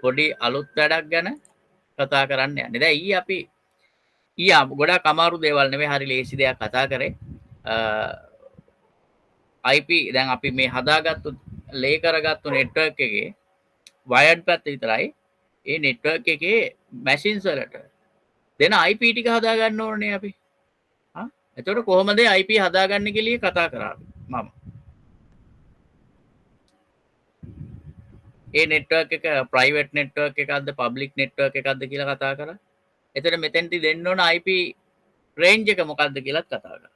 පොඩි අලුත් වැඩක් ගැන කතා කරන්න යන්නේ. දැන් ඊයේ අපි ඊයේ ගොඩක් අමාරු දේවල් නෙවෙයි හරි ලේසි දෙයක් කතා කරේ. IP දැන් අපි මේ හදාගත්තු ලේ කරගත්තු නෙට්වර්ක් එකේ වයර්ඩ් පැත්ත විතරයි. ඒ නෙට්වර්ක් එකේ මැෂින්ස් වලට දෙන IP ටික හදාගන්න ඕනේ අපි. හා එතකොට කොහොමද IP හදාගන්නේ කියලා කතා කරා මම. ඒ නෙට්වර්ක් එක ප්‍රයිවට් නෙට්වර්ක් එකක්ද පබ්ලික් නෙට්වර්ක් එකක්ද කියලා කතා කරා. එතකොට මෙතෙන්ටි දෙන්න ඕන IP රේන්ජ් එක මොකක්ද කියලාත් කතා කරා.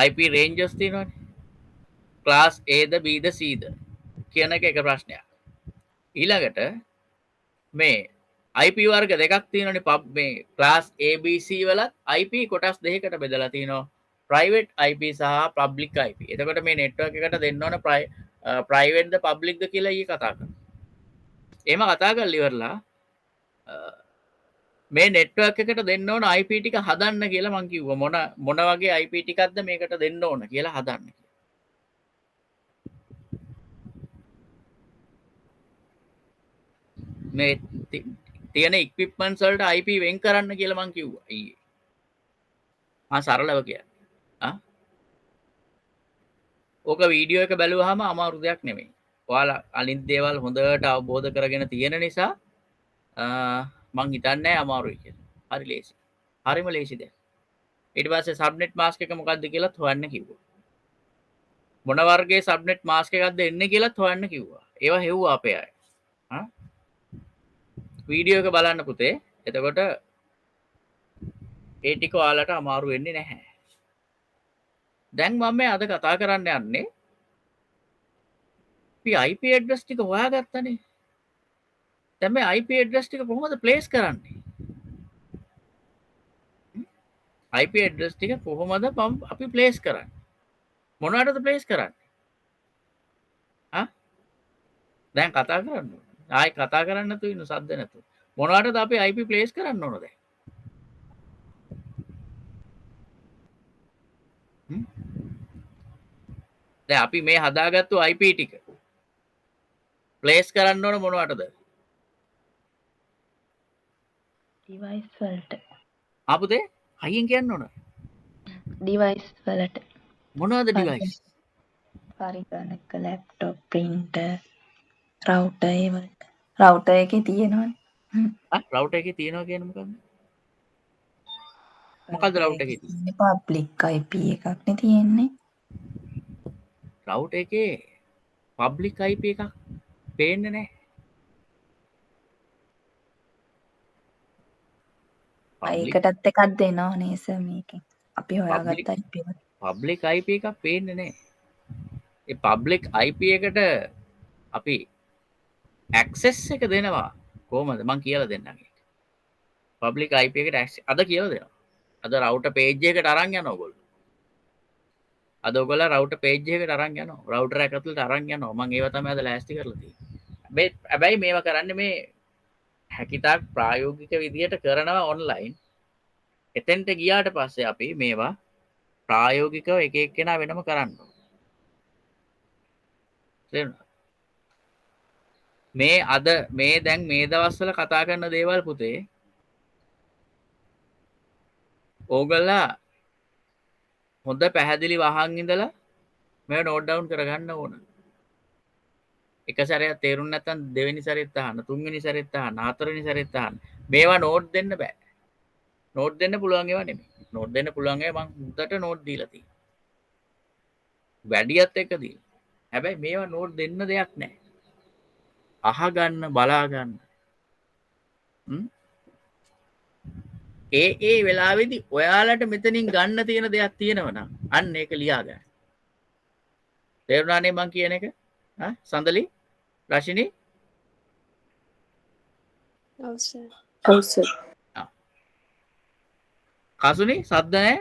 IP රේන්ජස් තියෙනවානේ. ක්ලාස් A ද B ද C ද කියන එක ප්‍රශ්නයක්. ඊළඟට මේ IP වර්ග දෙකක් තියෙනවානේ පබ් මේ ක්ලාස් ABC වලත් IP කොටස් දෙකකට බෙදලා තියෙනවා. ප්‍රයිවට් IP සහ පබ්ලික් IP. එතකොට මේ නෙට්වර්ක් එකට දෙන්න ඕන ප්‍රයිවට්ද පබ්ලික්ද කියලා ඊ කතා කරනවා. එහෙම කතා කරලා ඉවරලා මේ නෙට්වර්ක් එකට දෙන්න ඕන IP ටික හදන්න කියලා මං කිව්වා. මොන වගේ IP ටිකක්ද මේකට දෙන්න ඕන කියලා හදන්න. මේ තියෙන ඉක්විප්මන්ට්ස් වලට IP වෙන් කරන්න කියලා මං කිව්වා ඊයේ. සරලව කියන්නේ. ඕක වීඩියෝ එක බැලුවාම අමාරු දෙයක් නෙමෙයි. ඔයාලා අනිත් දේවල් හොඳට අවබෝධ කරගෙන තියෙන නිසා මං හිතන්නේ අමාරුයි කියලා. හරි ලේසි. හරිම ලේසි දෙයක්. ඊට පස්සේ සබ්නෙට් මාස්ක් එක මොකක්ද කියලාත් හොයන්න කිව්වා. මොන වර්ගයේ සබ්නෙට් මාස්ක් එකක්ද එන්නේ කියලාත් හොයන්න කිව්වා. ඒවා හෙව්වා අපේ අය. වීඩියෝ එක බලන්න පුතේ. එතකොට ඒ ටික ඔයාලට අමාරු වෙන්නේ නැහැ. දැන් මම මේ අද කතා කරන්න යන්නේ අපි IP ඇඩ්‍රස් ටික හොයාගත්තනේ. දැන් මේ IP ඇඩ්‍රස් ටික කොහොමද ප්ලේස් කරන්නේ? IP ඇඩ්‍රස් ටික කොහොමද අපි ප්ලේස් කරන්නේ? මොනවටද ප්ලේස් කරන්නේ? දැන් කතා කරන්න ඕනේ. ආයි කතා කරන්න නැතුව ඉන්න සද්ද නැතුව. මොනවටද අපි IP ප්ලේස් කරන්න ඕන දැන්? දැන් අපි මේ හදාගත්තු IP ටික ප්ලේස් කරන්න ඕන මොනවටද? ඩිවයිස් වලට. ආපුතේ හයියෙන් කියන්න ඕන. ඩිවයිස් වලට. මොනවද ඩිවයිස්? පරිගණක, ලැප්ටොප්, printer, router ඒ වලට. router එකේ තියෙනවනේ. රවුටර් එකේ තියෙනවා කියන්නේ මොකක්ද? මොකද්ද රවුටර් එකේ තියෙන්නේ? පබ්ලික් IP එකක් නේ තියෙන්නේ. රවුටර් එකේ පබ්ලික් IP එකක් පේන්නේ නැහැ. ඒකටත් එකක් දෙනවනේ සර් මේකෙන්. අපි හොයාගත්ත IP එක. පබ්ලික් IP එකක් පේන්නේ නැහැ. ඒ පබ්ලික් IP එකට අපි ඇක්සෙස් එක දෙනවා. කොහොමද? මං කියලා දෙන්නම් ඒක. පබ්ලික් IP එකට අද කියලා දෙනවා. අද රවුටර් පේජ් එකකට අරන් යනවා ඔයගොල්ලෝ. අද ඔයගොල්ලෝ රවුටර් පේජ් එකකට අරන් යනවා. රවුටර් එක ඇතුළට අරන් යනවා. මම ඒව තමයි අද ලෑස්ති කරලා තියෙන්නේ. හැබැයි මේවා කරන්නේ මේ හැකිතාක් ප්‍රායෝගික විදියට කරනවා ඔන්ලයින්. එතෙන්ට ගියාට පස්සේ අපි මේවා ප්‍රායෝගිකව එක එක්කෙනා වෙනම කරන්න ඕනේ. මේ අද මේ දැන් මේ දවස්වල කතා කරන දේවල් පුතේ ඕගොල්ලෝ හොඳ පැහැදිලි වහන් ඉඳලා මේව නෝට් ඩවුන් කරගන්න ඕන. එක සැරයක් තේරුම් නැත්නම් දෙවෙනි සැරේත් අහන්න, තුන්වෙනි සැරේත් අහන්න, හතරවෙනි සැරේත් අහන්න. මේවා නෝට් දෙන්න බෑ. නෝට් දෙන්න පුළුවන් ඒවා නෙමෙයි. නෝට් දෙන්න පුළුවන් ඒවා මම හුදට නෝට් දීලා තියෙනවා. වැඩියත් එක දීලා. හැබැයි මේවා නෝට් දෙන්න දෙයක් නැහැ. අහගන්න, බලාගන්න. ඒ වෙලාවේදී ඔයාලට මෙතනින් ගන්න තියෙන දෙයක් තියෙනවනම් අන්න ඒක ලියා ගන්න. තේරුණානේ මං කියන එක? සඳලි රශිනි ඔව් සර්. කසුනි සද්ද නැහැ.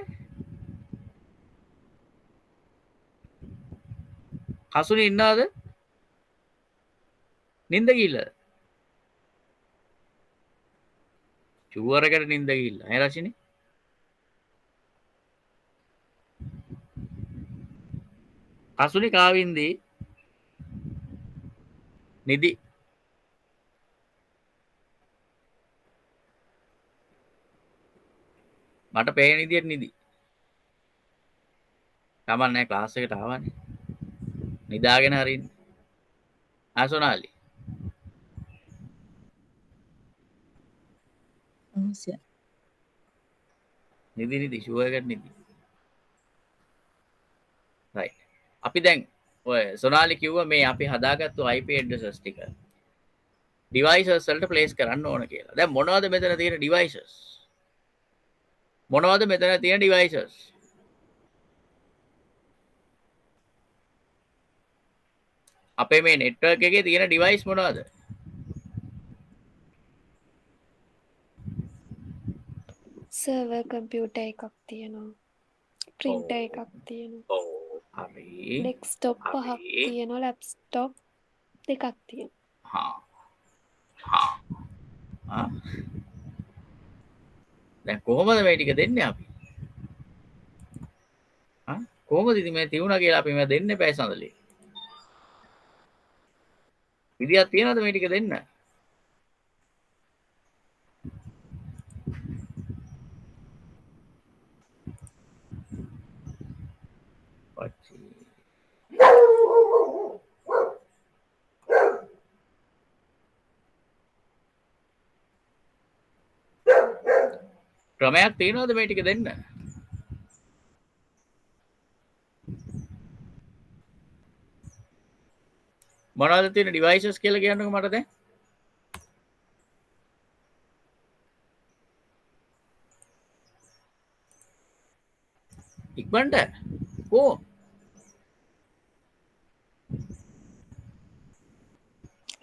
කසුනි ඉන්නවද? නින්ද ගිහිල්ලාද? ෂුවර් එකට නින්ද ගිහිල්ලා. ඈ රශිනි? කසුනි කාවින්දී නිදි මට පේන විදියට නිදි කමක් නැහැ ක්ලාස් එකට ආවනේ නිදාගෙන හරින්න ආසොනාලි ඔව් සර්. නිදි ෂුවර් එකට නිදි රයිට් අපි දැන් ඔය සොනාලි කිව්වා මේ අපි හදාගත්තු IP addresses ටික devices වලට place කරන්න ඕන කියලා. දැන් මොනවද මෙතන තියෙන devices? මොනවද මෙතන තියෙන devices? අපේ මේ network එකේ තියෙන device මොනවද? සර්වර් කම්පියුටර් එකක් තියෙනවා. printer එකක් තියෙනවා. ඔව් හරි. ඩෙස්ක්ටොප් පහක් තියෙනවා. ලැප්ටොප් දෙකක් තියෙනවා. දැන් කොහොමද මේ ටික දෙන්නේ අපි? කොහොමද ඉතින් මේ තියුණා කියලා අපි මේ දෙන්න එපා සඳලේ. විදියක් තියනවද මේ ටික දෙන්න? ක්‍රමයක් තියෙනවද මේ ටික දෙන්න? මොනවද තියෙන devices කියලා කියන්නකෝ මට දැන්. ඉක්මනට. ඕ.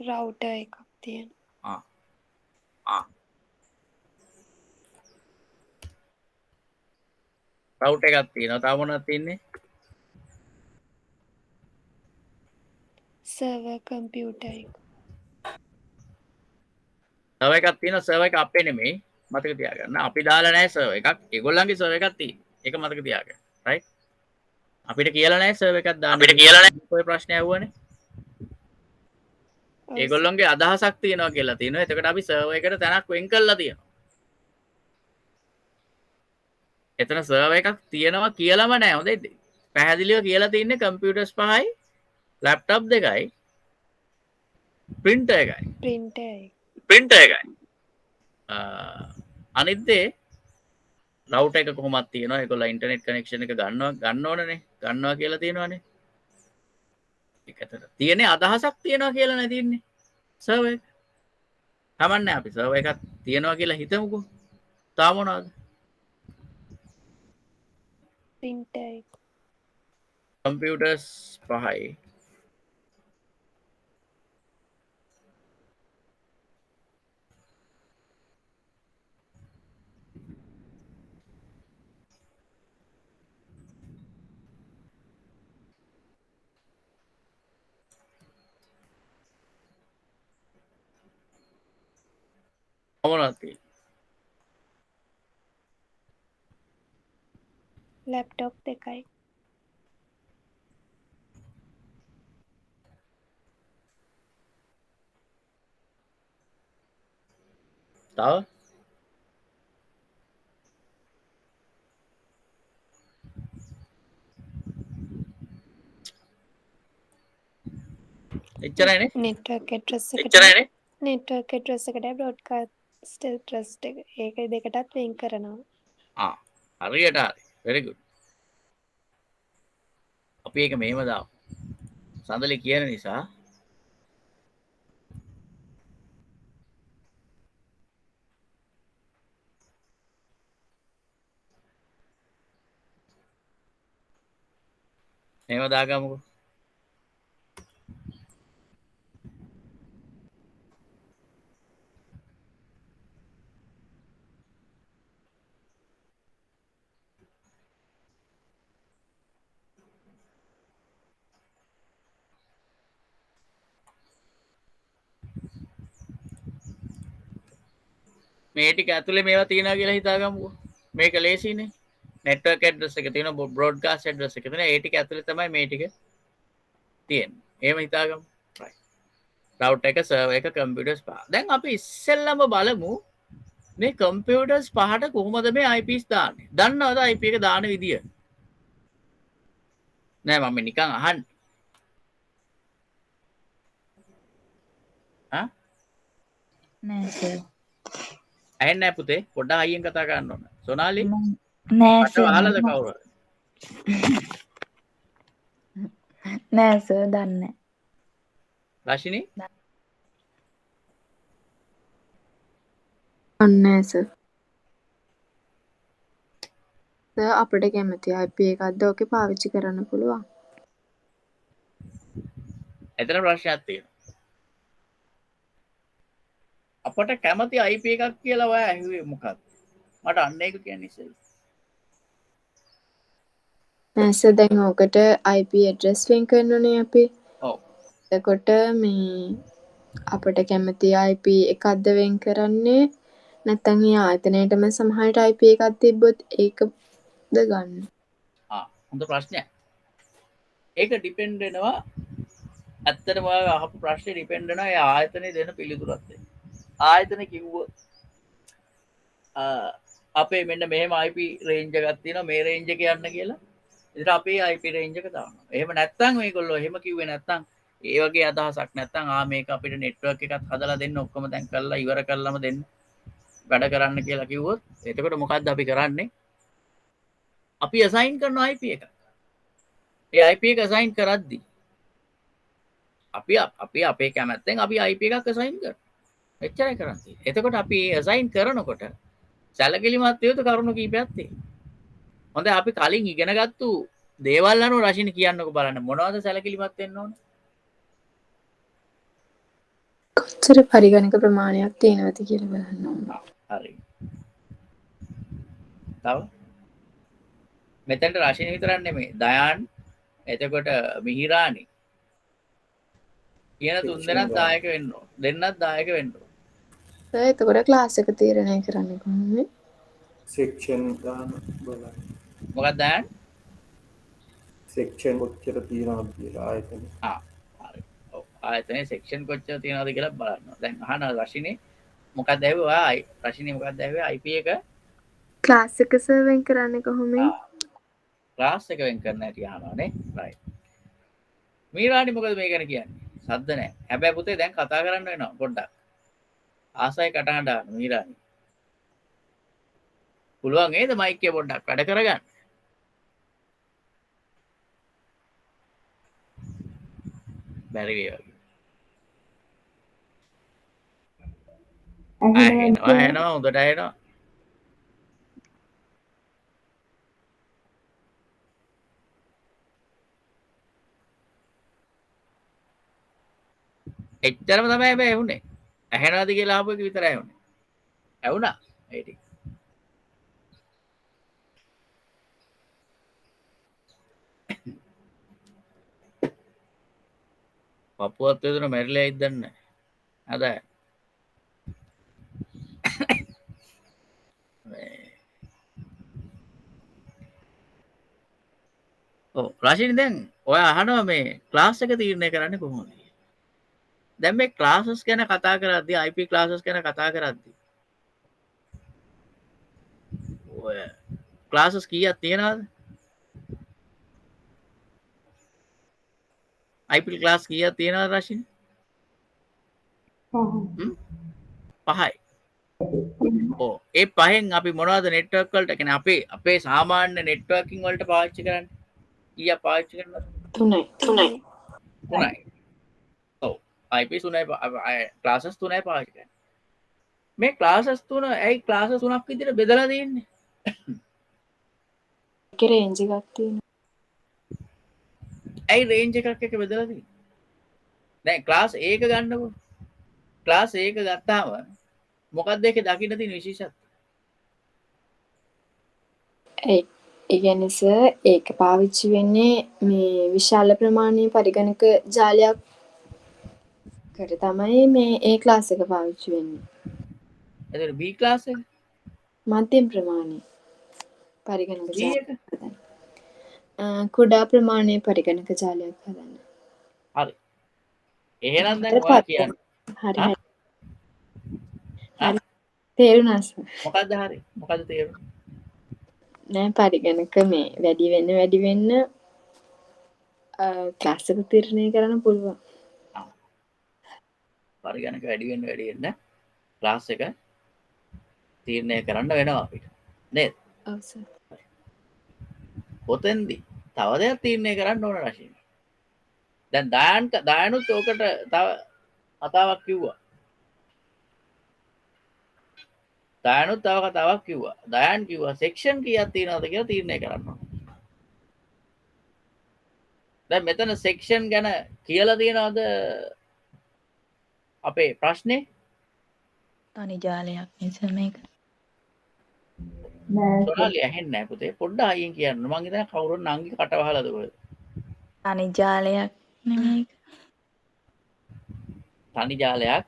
රවුටර් එකක් තියෙනවා. රවුටර් එකක් තියෙනවා. තව මොනවද තියෙන්නේ? සර්වර් කම්පියුටර් එක. සර්වර් එකක් තියෙනවා. සර්වර් එක අපේ නෙමෙයි. මතක තියාගන්න. අපි දාලා නැහැ සර්වර් එකක්. ඒගොල්ලන්ගේ සර්වර් එකක් තියෙනවා. ඒක මතක තියාගන්න. රයිට්? අපිට කියලා නැහැ සර්වර් එකක් දාන්න. අපිට කියලා නැහැ. ඔය ප්‍රශ්නේ අහුවනේ. ඒගොල්ලොන්ගේ අදහසක් තියෙනවා කියලා තියෙනවා. එතකොට අපි සර්වර් එකට තැනක් වෙන් කරලා තියෙනවා. එතන සර්වර් එකක් තියෙනවා කියලාම නැහැ. හොඳයිද? පැහැදිලිව කියලා තින්නේ කම්පියුටර්ස් 5යි, ලැප්ටොප් 2යි, printer එකයි. printer එකයි. අනිත් දේ රවුටර් එක කොහොමද තියෙනවා? ඒගොල්ලෝ ඉන්ටර්නෙට් කනෙක්ෂන් එක ගන්න ඕනනේ. ගන්නවා කියලා තියෙනවානේ. ඒකට තියෙන්නේ අදහසක් තියෙනවා කියලා නේ තියන්නේ. සර්වර් එක. තමන්නේ අපි සර්වර් එකක් තියෙනවා කියලා හිතමුකෝ. තාම මොනවද? printer එක. computers 5යි. මොනවද තියෙන්නේ? ලැප්ටොප් දෙකයි. තව එච්චරයිනේ. network address එකට එච්චරයිනේ. network address එකට broadcast address එක ඒක දෙකටත් වෙන් කරනවා. හරියට හරි. very good. අපි ඒක මෙහෙම දාමු. සඳලි කියන නිසා එහෙම දාගමුකෝ. මේ ටික ඇතුලේ මේවා තියෙනවා කියලා හිතාගමුකෝ. මේක ලේසියිනේ. network address එක තියෙනවා, broadcast address එක තියෙනවා. ඒ ටික ඇතුලේ තමයි මේ ටික තියෙන්නේ. එහෙම හිතාගමු. right. රවුටර් එක සර්වර් එක කම්පියුටර්ස් පහ. දැන් අපි ඉස්සෙල්ලම බලමු මේ කම්පියුටර්ස් පහට කොහොමද මේ IPs දාන්නේ. දන්නවද IP එක දාන විදිය? නෑ මම නිකන් අහන්නේ. ආ? නෑ සර්. ඇහෙන්නේ නැහැ පුතේ. පොඩ්ඩක් අයියෙන් කතා කරන්න ඕන. සොනාලි නෑ මට සර්. වහලද කවුරුද? නෑ සර් දන්නේ රශිනි අන්නේ සර්. සර් අපිට කැමති IP එකක්ද ඔකේ පාවිච්චි කරන්න පුළුවන්. එතන ප්‍රශ්නයක් තියෙනවා. අපට කැමති IP එකක් කියලා ඔයා ඇහුවේ මොකක්ද? මට අන්න ඒක කියන්නේ ඉස්සෙල්ලා. නෑ සර් දැන් ඕකට IP address වෙන් කරනෝනේ අපි. ඔව්. එතකොට මේ අපිට කැමති IP එකක්ද වෙන් කරන්නේ නැත්නම් ඒ ආයතනයේටම සමහරට IP එකක් තිබ්බොත් ඒකද ගන්න. හොඳ ප්‍රශ්නයක්. ඒක ඩිපෙන්ඩ් වෙනවා. ඇත්තටම ඔයා අහපු ප්‍රශ්නේ ඩිපෙන්ඩ් වෙනවා ඒ ආයතනයේ දෙන පිළිතුරත් එක්ක. ආයතන කිව්වොත් අපේ මෙන්න මෙහෙම IP රේන්ජ් එකක් තියෙනවා මේ රේන්ජ් එක යන්න කියලා. ඉතින් අපේ IP රේන්ජ් එක දානවා. එහෙම නැත්නම් මේගොල්ලෝ එහෙම කිව්වේ නැත්නම් ඒ වගේ අදහසක් නැත්නම් මේක අපිට නෙට්වර්ක් එකක් හදලා දෙන්න ඔක්කොම දැන් කරලා ඉවර කළාම දෙන්න වැඩ කරන්න කියලා කිව්වොත් එතකොට මොකද්ද අපි කරන්නේ? අපි assign කරන IP එක. ඒ IP එක assign කරද්දී අපි අපේ කැමැත්තෙන් අපි IP එකක් assign කරනවා. එච්චරයි කරන්නේ. එතකොට අපි assign කරනකොට සැලකිලිමත් යුතු කරුණු කීපයක් තියෙනවා. හොඳයි අපි කලින් ඉගෙනගත්තු දේවල් අනුව රශිනි කියන්නකෝ බලන්න මොනවද සැලකිලිමත් වෙන්න ඕන? කොච්චර පරිගණක ප්‍රමාණයක් තියෙනවද කියලා බලන්න ඕනේ. හරි. තව මෙතනට රශිනි විතරක් නෙමෙයි දයාන් එතකොට මිහිරානි කියන තුන් දෙනාත් දායක වෙන්න ඕන. දෙන්නත් දායක වෙන්න ඕන. සර් එතකොට ක්ලාස් එක තීරණය කරන්නේ කොහොමද? සෙක්ෂන් ගාන බලන්න. මොකක්ද දයාන්? සෙක්ෂන් කොච්චර තියෙනවද කියලා ආයතන. හරි. ඔව් ආයතනයේ සෙක්ෂන් කොච්චර තියෙනවද කියලා බලන්න. දැන් අහන රශිනි මොකක්ද ඇහුවේ ඔයා? රශිනි මොකක්ද ඇහුවේ? IP එක ක්ලාස් එක සර් වෙන් කරන්නේ කොහොමද? ක්ලාස් එක වෙන් කරන්න හැටි අහනවානේ. රයිට්. මීරානි මොකද මේ ගැන කියන්නේ? සද්ද නැහැ. හැබැයි පුතේ දැන් කතා කරන්න වෙනවා පොඩ්ඩක්. ආසයි කටහඬ අහන්න මීරානි. පුළුවන් නේද මයික් එක පොඩ්ඩක් වැඩ කරගන්න? බැරි වේවා. ඇහෙනවා හොඳට ඇහෙනවා. එච්චරම තමයි හැබැයි ඇහුනේ. ඇහෙනවද කියලා අහපු එක විතරයි ඇහුනේ. ඇහුණා? ඒ ටික. පපුවත් වේදන මැරිලා ඉද්දන්නේ නැහැ. අද ඔව් රශිනි දැන් ඔයා අහනවා මේ ක්ලාස් එක තීරණය කරන්නේ කොහොමද? දැන් මේ ක්ලාසස් ගැන කතා කරද්දී IP ක්ලාසස් ගැන කතා කරද්දී ඔය ක්ලාසස් කීයක් තියෙනවද? IP ක්ලාස් කීයක් තියෙනවද රශිනි? පහයි. ඔව් ඒ පහෙන් අපි මොනවද නෙට්වර්ක් වලට කියන්නේ අපේ සාමාන්‍ය නෙට්වර්කින් වලට පාවිච්චි කරන්නේ? කීයක් පාවිච්චි කරනවද? 3යි. ඔව් IP 3යි ක්ලාසස් 3යි පාවිච්චි කරන්නේ. මේ ක්ලාසස් 3 ඇයි ක්ලාසස් 3ක් විදිහට බෙදලා තියෙන්නේ? ඒකේ රේන්ජ් එකක් තියෙනවා. ඇයි රේන්ජ් එකක් එක බෙදලා තියෙන්නේ? දැන් ක්ලාස් A එක ගන්නකො. ක්ලාස් A එක ගත්තාම මොකක්ද ඒකේ දකින්න තියෙන විශේෂත්වය? ඒ කියන්නේ සර් ඒක පාවිච්චි වෙන්නේ මේ විශාල ප්‍රමාණයේ පරිගණක ජාලයක් කට තමයි මේ ඒ ක්ලාස් එක පාවිච්චි වෙන්නේ. එතකොට B ක්ලාස් එක මධ්‍යම ප්‍රමාණයේ පරිගණක B ජාලයක් එක හදන්න. කුඩා ප්‍රමාණයේ පරිගණක ජාලයක් හදන්න. හරි. එහෙනම් දැන් ඔයා කියන්න. හරි ආ? හරි ආ? හරි තේරුණා සර්. මොකද්ද හරි? මොකද්ද තේරුනේ? නෑ පරිගණක මේ වැඩි වෙන්න ක්ලාස් එක තීරණය කරන්න පුළුවන්. ආ. පරිගණක වැඩි වෙන්න ක්ලාස් එක තීරණය කරන්න වෙනවා අපිට. නේද? ඔව් සර්. ඔතෙන්දී තව දෙයක් තීරණය කරන්න ඕන රශීනි. දැන් දායනුත් ඕකට තව කතාවක් කිව්වා. දායනුත් තව කතාවක් කිව්වා. දයන් කිව්වා සෙක්ෂන් කීයක් තියෙනවද කියලා තීරණය කරන්න ඕන. දැන් මෙතන සෙක්ෂන් ගැන කියලා තියෙනවද අපේ ප්‍රශ්නේ? තනි ජාලයක් නිසා මේක. සොනාලි ඇහෙන්නේ නැහැ පුතේ. පොඩ්ඩක් අයියෙන් කියන්න. මං හිතන්නේ කවුරුන් නංගි කට වහලාද ඔය. තනි ජාලයක් නෙමෙයි. තනි ජාලයක්.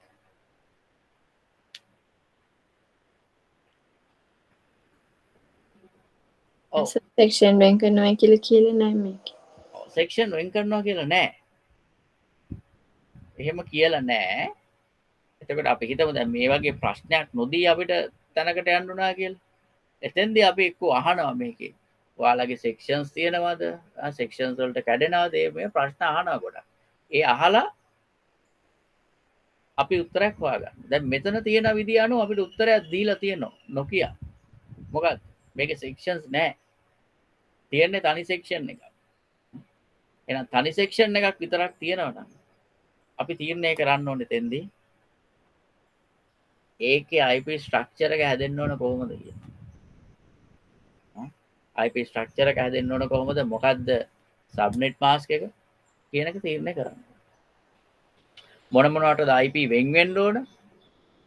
ඔව්. සෙක්ෂන් වෙන් කරනවා කියලා නෑ මේක. සෙක්ෂන් වෙන් කරනවා කියලා නෑ. එහෙම කියලා නෑ. එතකොට අපි හිතමු දැන් මේ වගේ ප්‍රශ්නයක් නොදී අපිට තැනකට යන්න උනා කියලා. එතෙන්දී අපි එක්ක අහනවා මේකේ. ඔයාලගේ සෙක්ෂන්ස් තියෙනවද? සෙක්ෂන්ස් වලට කැඩෙනවද? මේ ප්‍රශ්න අහනවා ගොඩක්. ඒ අහලා අපි උත්තරයක් හොයාගන්න. දැන් මෙතන තියෙන විදිය අනුව අපිට උත්තරයක් දීලා තියෙනවා. නොකිය. මොකක්ද? මේකේ සෙක්ෂන්ස් නැහැ. තියෙන්නේ තනි සෙක්ෂන් එකක්. එහෙනම් තනි සෙක්ෂන් එකක් විතරක් තියෙනවා නම් අපි තීරණය කරන්න ඕනේ තෙන්දී ඒකේ IP ස්ට්‍රක්චර් එක හැදෙන්න ඕන කොහොමද කියලා. IP ස්ට්‍රක්චර් එක හැදෙන්න ඕන කොහොමද? මොකද්ද සබ්නෙට් මාස්ක් එක කියන එක තීරණය කරන්න. මොන මොනවටද IP වෙන් වෙන්න ඕන?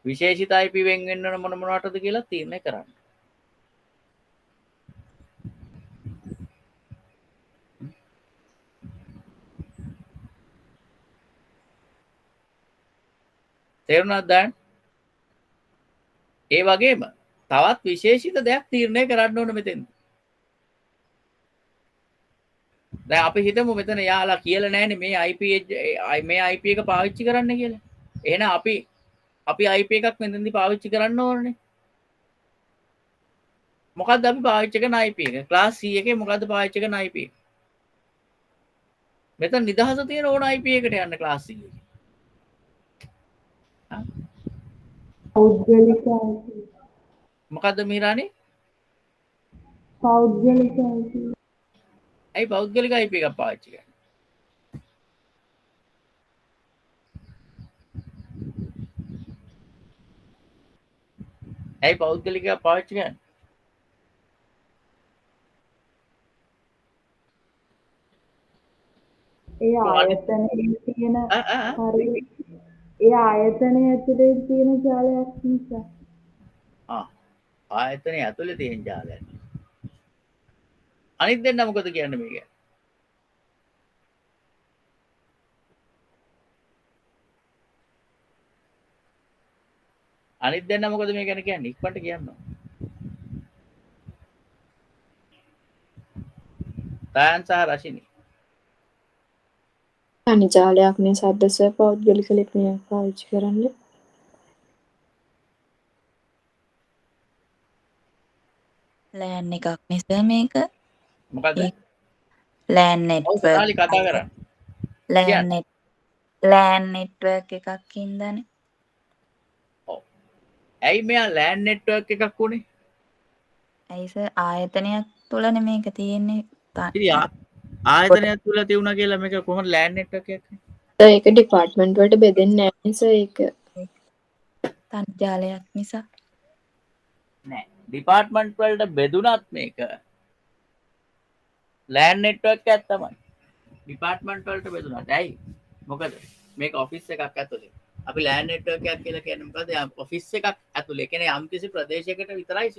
විශේෂිත IP වෙන් වෙන්න ඕන මොන මොනවටද කියලා තීරණය කරන්න. තේරුණාද දැන්? ඒ වගේම තවත් විශේෂිත දෙයක් තීරණය කරන්න ඕන මෙතෙන්. දැන් අපි හිතමු මෙතන යාලා කියලා නැහැනේ මේ IP එක පාවිච්චි කරන්න කියලා. එහෙනම් අපි IP එකක් මෙතනදී පාවිච්චි කරන්න ඕනනේ. මොකද්ද අපි පාවිච්චි කරන IP එක? ක්ලාස් C එකේ මොකද්ද පාවිච්චි කරන IP එක? මෙතන නිදහස තියෙන ඕන IP එකට යන්න ක්ලාස් C එකේ. පෞද්ගලික මොකද්ද මිහිරානි? පෞද්ගලික ඇයි පෞද්ගලික IP එකක් පාවිච්චි කරන්නේ? ඇයි පෞද්ගලික එකක් පාවිච්චි කරන්නේ? ඒ ආයතනයේ තියෙන ආ හරි ඒ ආයතනය ඇතුලේ තියෙන ජාලයක් නිසා ආයතනයේ ඇතුලේ තියෙන ජාලයක්. අනිත් දෙන්න මොකද කියන්නේ මේක? අනිත් දෙන්න මොකද මේ ගැන කියන්නේ? ඉක්මනට කියන්න. තයන් සහ රශිනි. තනි ජාලයක් නිසාද සර් පෞද්ගලික ලිපිනයක් පාවිච්චි කරන්නේ? ලෑන් එකක් නිසා මේක. මොකද්ද? ලෑන් ඔව් නෙට්වර්ක්. සොනාලි කතා කරන්නේ. ලෑන් නෙට්වර්ක් එකක් ඉඳනේ. ඔව්. ඇයි මෙයා ලෑන් නෙට්වර්ක් එකක් උනේ? ඇයි සර් ආයතනයක් තුලනේ මේක තියෙන්නේ. ඉතින් ආයතනයක් තුල තියුණා කියලා මේක කොහොමද ලෑන් නෙට්වර්ක් එකක්? ඒක ඩිපාර්ට්මන්ට් වලට බෙදෙන්නේ නැහැ සර් ඒක. තනි ජාලයක් නිසා. නෑ. ඩිපාර්ට්මන්ට් වලට බෙදුනත් මේක ලෑන් නෙට්වර්ක් එකක් තමයි. ඩිපාර්ට්මන්ට් වලට බෙදුනත්. ඇයි? මොකද මේක ඔෆිස් එකක් ඇතුලේ. අපි ලෑන් නෙට්වර්ක් එකක් කියලා කියන්නේ මොකද? ඔෆිස් එකක් ඇතුලේ. ඒ කියන්නේ යම්කිසි ප්‍රදේශයකට විතරයි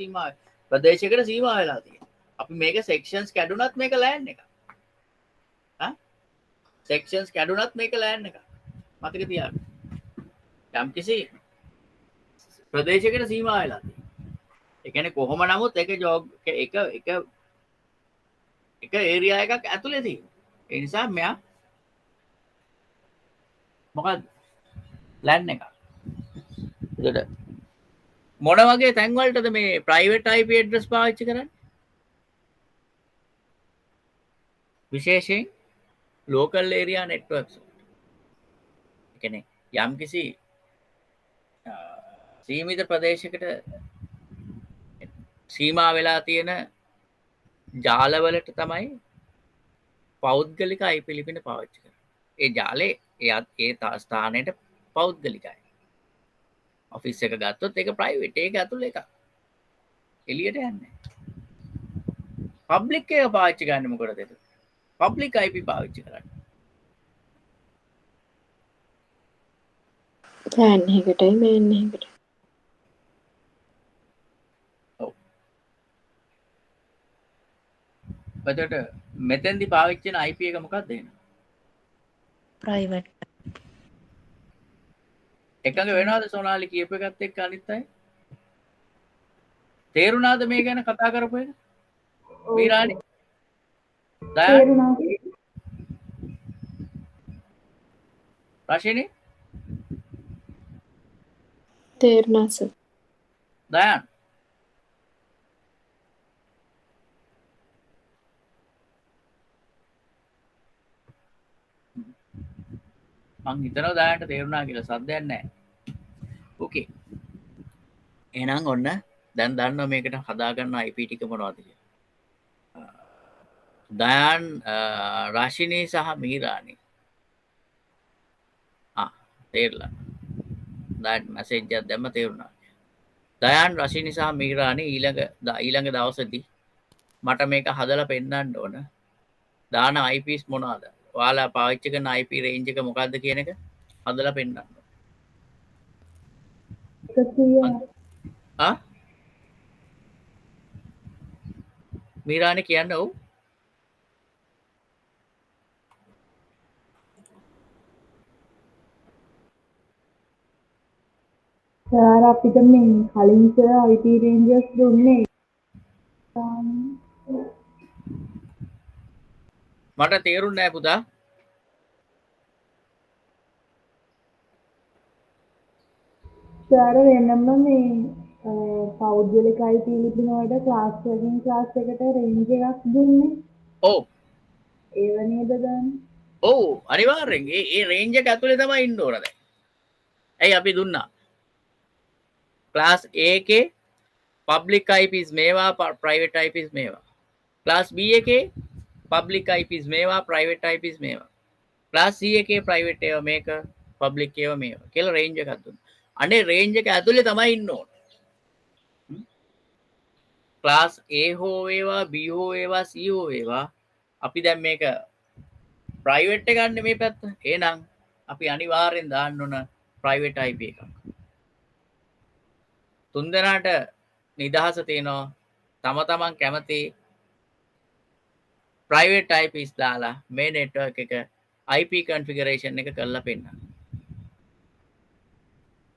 ප්‍රදේශයකට සීමා වෙලා තියෙන්නේ. අපි මේක සෙක්ෂන්ස් කැඩුනත් මේක ලෑන් එකක්. සෙක්ෂන්ස් කැඩුනත් මේක ලෑන් එකක්. මතක තියාගන්න. යම්කිසි ප්‍රදේශයකට සීමා වෙලා තියෙන්නේ. ඒ කියන්නේ කොහොම නමුත් එක ඒරියා එකක් ඇතුලේ තියෙනවා. ඒ නිසා මෙයා මොකක්ද ලෑන් එක එතකොට මොන වගේ තැන් වලටද මේ ප්‍රයිවට් IP ඇඩ්‍රස් පාවිච්චි කරන්නේ විශේෂයෙන් ලෝකල් ඒරියා නෙට්වර්ක්ස් ඒ කියන්නේ යම්කිසි සීමිත ප්‍රදේශයකට සීමා වෙලා තියෙන ජාලවලට තමයි පෞද්ගලික IP ලිපින පාවිච්චි කරන්නේ. ඒ ජාලේ ඒ ස්ථානයට පෞද්ගලිකයි. ඔෆිස් එක ගත්තොත් ඒක ප්‍රයිවට්. ඒක ඇතුළේ එකක්. එළියට යන්නේ. පබ්ලික් එක පාවිච්චි ගන්න මොකටද ඒක? පබ්ලික් IP පාවිච්චි කරන්නේ. ප්ලෑන් එකකටයි මේන් එකකට. ඔව්. එතකොට මෙතෙන්දි පාවිච්චි කරන IP එක මොකක්ද එහෙනම්? ප්‍රයිවට්. එකඟ වෙනවද සෝනාලි කියපු එකත් එක්ක අනිත් අය? තේරුණාද මේ ගැන කතා කරපු එක? මීරානි? දයන්? තේරුණා. රශිනි? තේරුණා සර්. දයන්? මං හිතනවා දයන්ට තේරුණා කියලා සද්දයක් නැහැ. ඕකේ. එහෙනම් ඔන්න දැන් දන්නවා මේකට හදාගන්න IP ටික මොනවද කියලා. දයන් රශිනී සහ මීරානි. තේරලා. දයන් මැසේජ් එකක් දැම්ම තේරුණා. දයන් රශිනී සහ මීරානි ඊළඟ දවසේදී මට මේක හදලා පෙන්නන්න ඕන. දාන IPs මොනවද? ඔයාලා පාවිච්චි කරන IP රේන්ජ් එක මොකක්ද කියන එක හදලා පෙන්නන්න. 100. මීරානි කියන්න ඔව්. සර් අපිට මේ කලින් සර් IP රේන්ජස් දුන්නේ. මට තේරුන්නේ නැහැ පුතා. සර් වෙනම මේ පෞද්ගලික IP ලිපින වලට ක්ලාස් එකකින් ක්ලාස් එකට රේන්ජ් එකක් දුන්නේ. ඔව්. ඒව නේද ගන්න? ඔව් අනිවාර්යෙන් ඒ රේන්ජ් එක ඇතුලේ තමයි ඉන්න ඕන දැන්. ඇයි අපි දුන්නා? ක්ලාස් A එකේ public IPs මේවා private IPs මේවා. ක්ලාස් B එකේ public IPs මේවා private IPs මේවා. ක්ලාස් C එකේ private ඒවා මේක public ඒවා මේවා කියලා රේන්ජ් එකක් දුන්නා. අනේ රේන්ජ් එක ඇතුලේ තමයි ඉන්න ඕන. ක්ලාස් A හෝ වේවා B හෝ වේවා C හෝ වේවා අපි දැන් මේක ප්‍රයිවට් එක ගන්න මේ පැත්ත. එහෙනම් අපි අනිවාර්යෙන් දාන්න ඕන ප්‍රයිවට් IP එකක්. තුන්දෙනාට නිදහස තියෙනවා තම තමන් කැමති ප්‍රයිවට් IPs දාලා මේ නෙට්වර්ක් එක IP configuration එක කරලා පෙන්නන්න.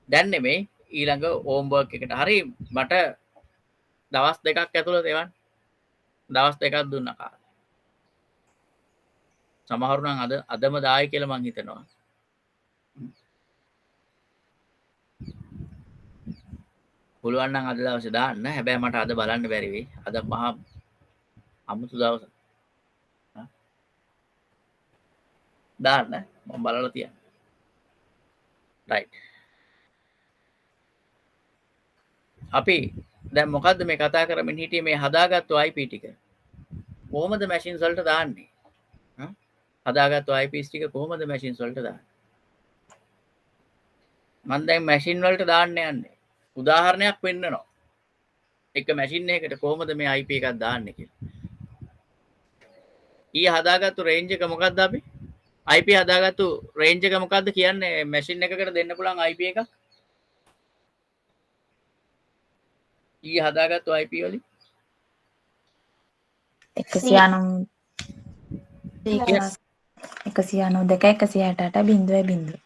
දැන් නෙමෙයි ඊළඟ හෝම්වර්ක් එකට. හරි මට දවස් දෙකක් ඇතුළත එවන්න. දවස් දෙකක් දුන්නා කාලේ. සමහරු නම් අදම දායි කියලා මං හිතනවා. පුළුවන් නම් අද දවසේ දාන්න. හැබැයි මට අද බලන්න බැරි වෙයි. අද මහා අමුතු දවසක්. දාන්න මම බලලා තියන්න. රයිට්. අපි දැන් මොකද්ද මේ කතා කරමින් හිටියේ මේ හදාගත්තු IP ටික. කොහොමද මැෂින්ස් වලට දාන්නේ? හදාගත්තු IPs ටික කොහොමද මැෂින්ස් වලට දාන්නේ? මම දැන් මැෂින් වලට දාන්න යන්නේ. උදාහරණයක් පෙන්නනවා. එක මැෂින් එකකට කොහොමද මේ IP එකක් දාන්නේ කියලා. ඊ හදාගත්තු රේන්ජ් එක මොකක්ද අපි? IP හදාගත්තු රේන්ජ් එක මොකක්ද කියන්නේ මැෂින් එකකට දෙන්න පුළුවන් IP එකක්? ඊ හදාගත්තු IP වලින් 192.168.0.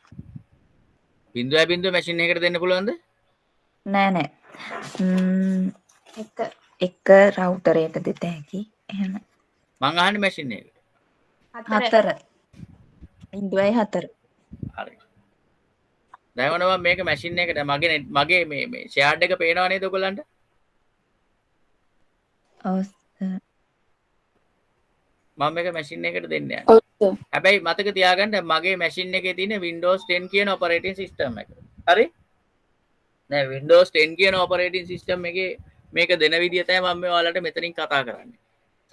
බිඳුව මැෂින් එකකට දෙන්න පුළුවන්ද? නෑ. එක රවුටරයක දෙත හැකි. එහෙම. මං අහන්නේ මැෂින් එකකට. 4. 0.4. හරි. දැන් මේක මැෂින් එකට මගේ මේ ෂෙයාර්ඩ් එක පේනව නේද ඔයගලන්ට? ඔව් සර්. මම මේක මැෂින් එකට දෙන්න යනවා. ඔව් සර්. හැබැයි මතක තියාගන්න මගේ මැෂින් එකේ තියෙන Windows 10 කියන ඔපරේටින් සිස්ටම් එක. හරි? නෑ Windows 10 කියන ඔපරේටින් සිස්ටම් එකේ මේක දෙන විදිය තමයි මම මේ ඔයාලට මෙතනින් කතා කරන්නේ.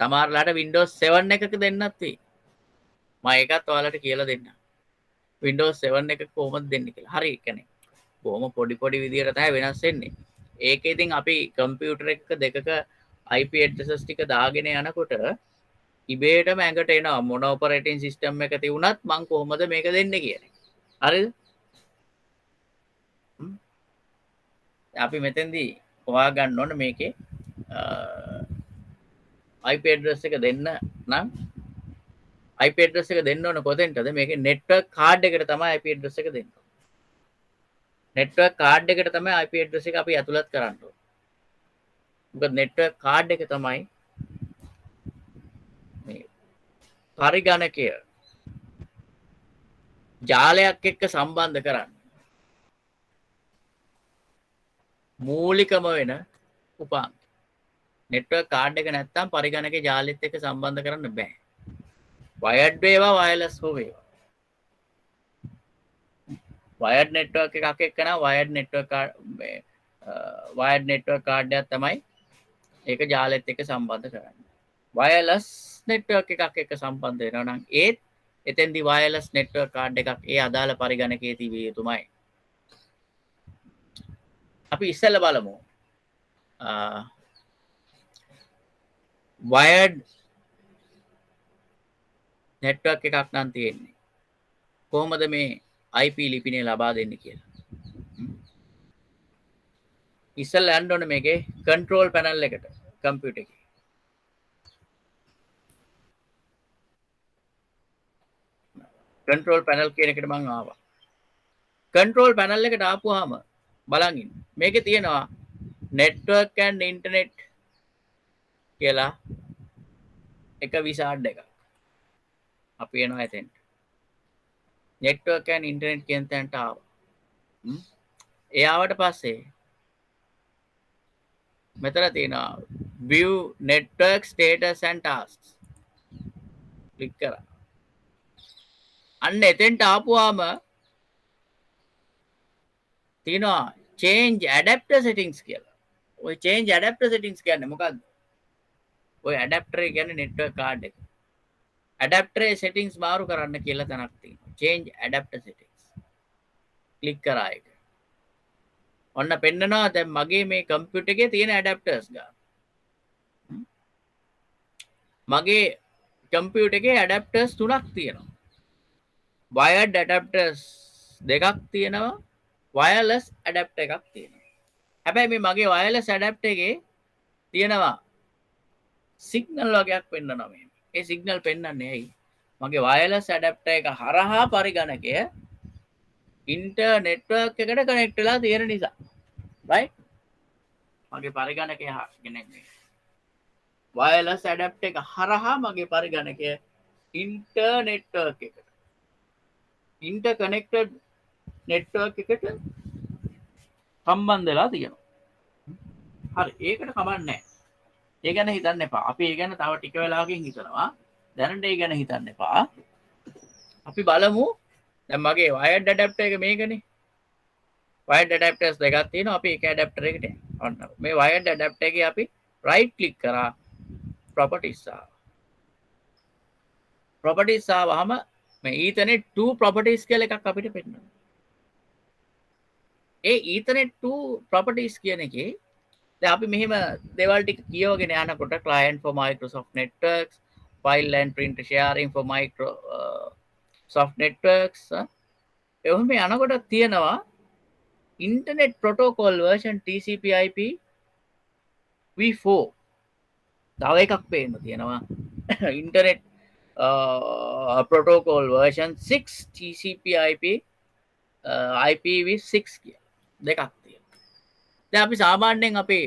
සමහරලාට Windows 7 එකක දෙන්නත් වෙයි. මම ඒකත් ඔයාලට කියලා දෙන්නම්. Windows 7 එක කොහොමද දෙන්නේ කියලා. හරි ඒ කියන්නේ කොහොම පොඩි විදියට තමයි වෙනස් වෙන්නේ. ඒකේ ඉතින් අපි කම්පියුටර් එකක දෙකක IP addresses ටික දාගෙන යනකොට ඉබේටම ඇඟට එනවා මොන ඔපරේටින් සිස්ටම් එක තියුණත් මං කොහොමද මේක දෙන්නේ කියන්නේ. හරිද? අපි මෙතෙන්දී හොයා ගන්න ඕන මේකේ IP address එක දෙන්න නම් IP address එක දෙන්න ඕන කොතෙන්ටද? මේකේ network card එකට තමයි IP address එක දෙන්න ඕන. network card එකට තමයි IP address එක අපි ඇතුළත් කරන්න ඕන. මොකද network card එක තමයි මේ පරිගණකය ජාලයක් එක්ක සම්බන්ධ කරන්න මූලිකම වෙන උපාංග. network card එක නැත්තම් පරිගණකේ ජාලෙත් එක්ක සම්බන්ධ කරන්න බෑ. wired වේවා wireless හෝ වේවා. wired network එකක් එක්ක නම් wired network card wired network card එකක් තමයි ඒක ජාලෙත් එක්ක සම්බන්ධ කරන්නේ. wireless network එකක් එක්ක සම්බන්ධ වෙනවා නම් ඒත් එතෙන්දී wireless network card එකක් ඒ අදාළ පරිගණකයේ තිබිය යුතුමයි. අපි ඉස්සෙල්ලා බලමු wired network එකක් නම් තියෙන්නේ කොහොමද මේ IP ලිපිනය ලබා දෙන්නේ කියලා. ඉස්සෙල්ලා යන්න ඕනේ මේකේ control panel එකට කම්පියුටර් එකේ. control panel කියන එකට මම ආවා. control panel එකට ආපුවාම බලන් ඉන්න. මේකේ තියෙනවා network and internet කියලා එක විසාඩ් එකක්. අපි එනවා එතෙන්ට. network and internet කියන තැනට ආවා. ඒ ආවට පස්සේ මෙතන තියෙනවා view network status and tasks. Click කරා. අන්න එතෙන්ට ආපුවාම තියෙනවා change adapter settings කියලා. ඔය change adapter settings කියන්නේ මොකක්ද? ඔය adapter එක කියන්නේ network card එක. adapter settings මාරු කරන්න කියලා තැනක් තියෙනවා. change adapter settings. ක්ලික් කරා ඒක. ඔන්න පෙන්නනවා දැන් මගේ මේ කම්පියුටර් එකේ තියෙන adapters ගන්න. මගේ කම්පියුටර් එකේ adapters 3ක් තියෙනවා. wired adapters 2ක් තියෙනවා. wireless adapter එකක් තියෙනවා. හැබැයි මේ මගේ wireless adapter එකේ තියෙනවා signal වගේක් පෙන්නනවා මේ. ඒ signal පෙන්නන්නේ ඇයි? මගේ wireless adapter එක හරහා පරිගණකය ඉන්ටර් network එකට connect වෙලා තියෙන නිසා. right? මගේ පරිගණකය කියන්නේ wireless adapter එක හරහා මගේ පරිගණකය ඉන්ටර් network එකට interconnected network එකට සම්බන්ධ වෙලා තියෙනවා. හරි ඒකට කමක් නැහැ. ඒ ගැන හිතන්න එපා. අපි ඒ ගැන තව ටික වෙලාවකින් හිතනවා. දැනට ඒ ගැන හිතන්න එපා. අපි බලමු දැන් මගේ wired adapter එක මේකනේ. wired adapters දෙකක් තියෙනවා. අපි එක adapter එකට යනවා. ඔන්න මේ wired adapter එකේ අපි right click කරා properties ආවා. properties ආවම මේ ethernet 2 properties කියලා එකක් අපිට පෙන්නනවා. ඒ ethernet 2 properties කියන එකේ දැන් අපි මෙහෙම දේවල් ටික කියවගෙන යනකොට client for Microsoft networks, file and print sharing for Microsoft networks එහෙම යනකොට තියෙනවා internet protocol version TCP/IP v4 තව එකක් පේන්න තියෙනවා internet protocol version 6 TCP/IP IPv6 කියලා දෙකක් තියෙනවා. දැන් අපි සාමාන්‍යයෙන් අපි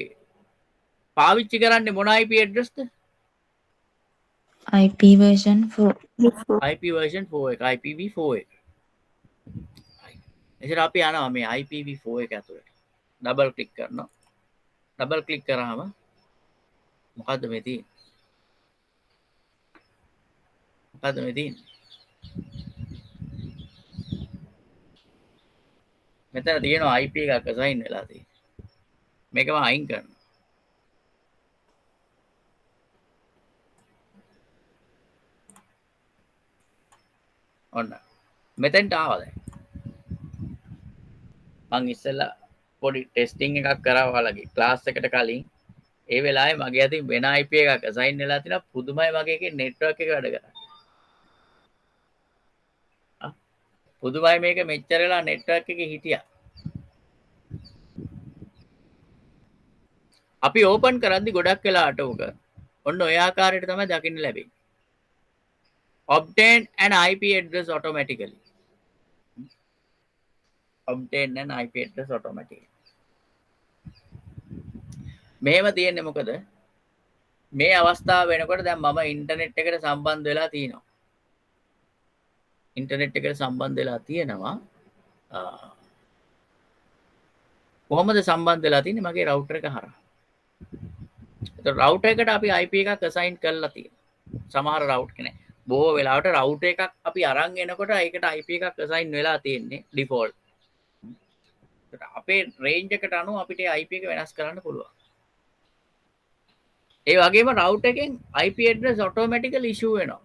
පාවිච්චි කරන්නේ මොන IP address ද? IP version 4. IP version 4 එක IPv4 එක. එතකොට අපි යනවා මේ IPv4 එක ඇතුළට. ඩබල් ක්ලික් කරනවා. ඩබල් ක්ලික් කරාම මොකද්ද මේ තියෙන්නේ? මොකද්ද මේ තියෙන්නේ? මෙතන තියෙනවා IP එකක් assign වෙලා තියෙන්නේ. මේක මම අයින් කරනවා. ඔන්න. මෙතෙන්ට ආවා දැන්. මං ඉස්සෙල්ලා පොඩි ටෙස්ටිං එකක් කරා ඔයාලගේ ක්ලාස් එකට කලින් ඒ වෙලාවේ මගේ අතින් වෙන IP එකක් assign වෙලා තිනා පුදුමයි මගේ එකේ network එක වැඩ කරන්නේ. පුදුමයි මේක මෙච්චර වෙලා network එකේ හිටියා. අපි ඕපන් කරද්දි ගොඩක් වෙලාට උක ඔන්න ඔය ආකාරයට තමයි දකින්න ලැබෙන්නේ. Obtain an IP address automatically. Obtain an IP address automatically. මෙහෙම තියෙන්නේ මොකද? මේ අවස්ථාව වෙනකොට දැන් මම ඉන්ටර්නෙට් එකට සම්බන්ධ වෙලා තියෙනවා. ඉන්ටර්නෙට් එකට සම්බන්ධ වෙලා තියෙනවා. කොහොමද සම්බන්ධ වෙලා තියෙන්නේ? මගේ රවුටර් එක හරහා. ඒතර රවුටර් එකට අපි IP එකක් assign කරලා තියෙනවා. සමහර රවුට් කෙනෙක් බොහෝ වෙලාවට රවුටර් එකක් අපි අරන් එනකොට ඒකට IP එකක් assign වෙලා තියෙන්නේ default. ඒතර අපේ range එකට අනුව අපිට IP එක වෙනස් කරන්න පුළුවන්. ඒ වගේම රවුටර් එකෙන් IP address automatically issue වෙනවා.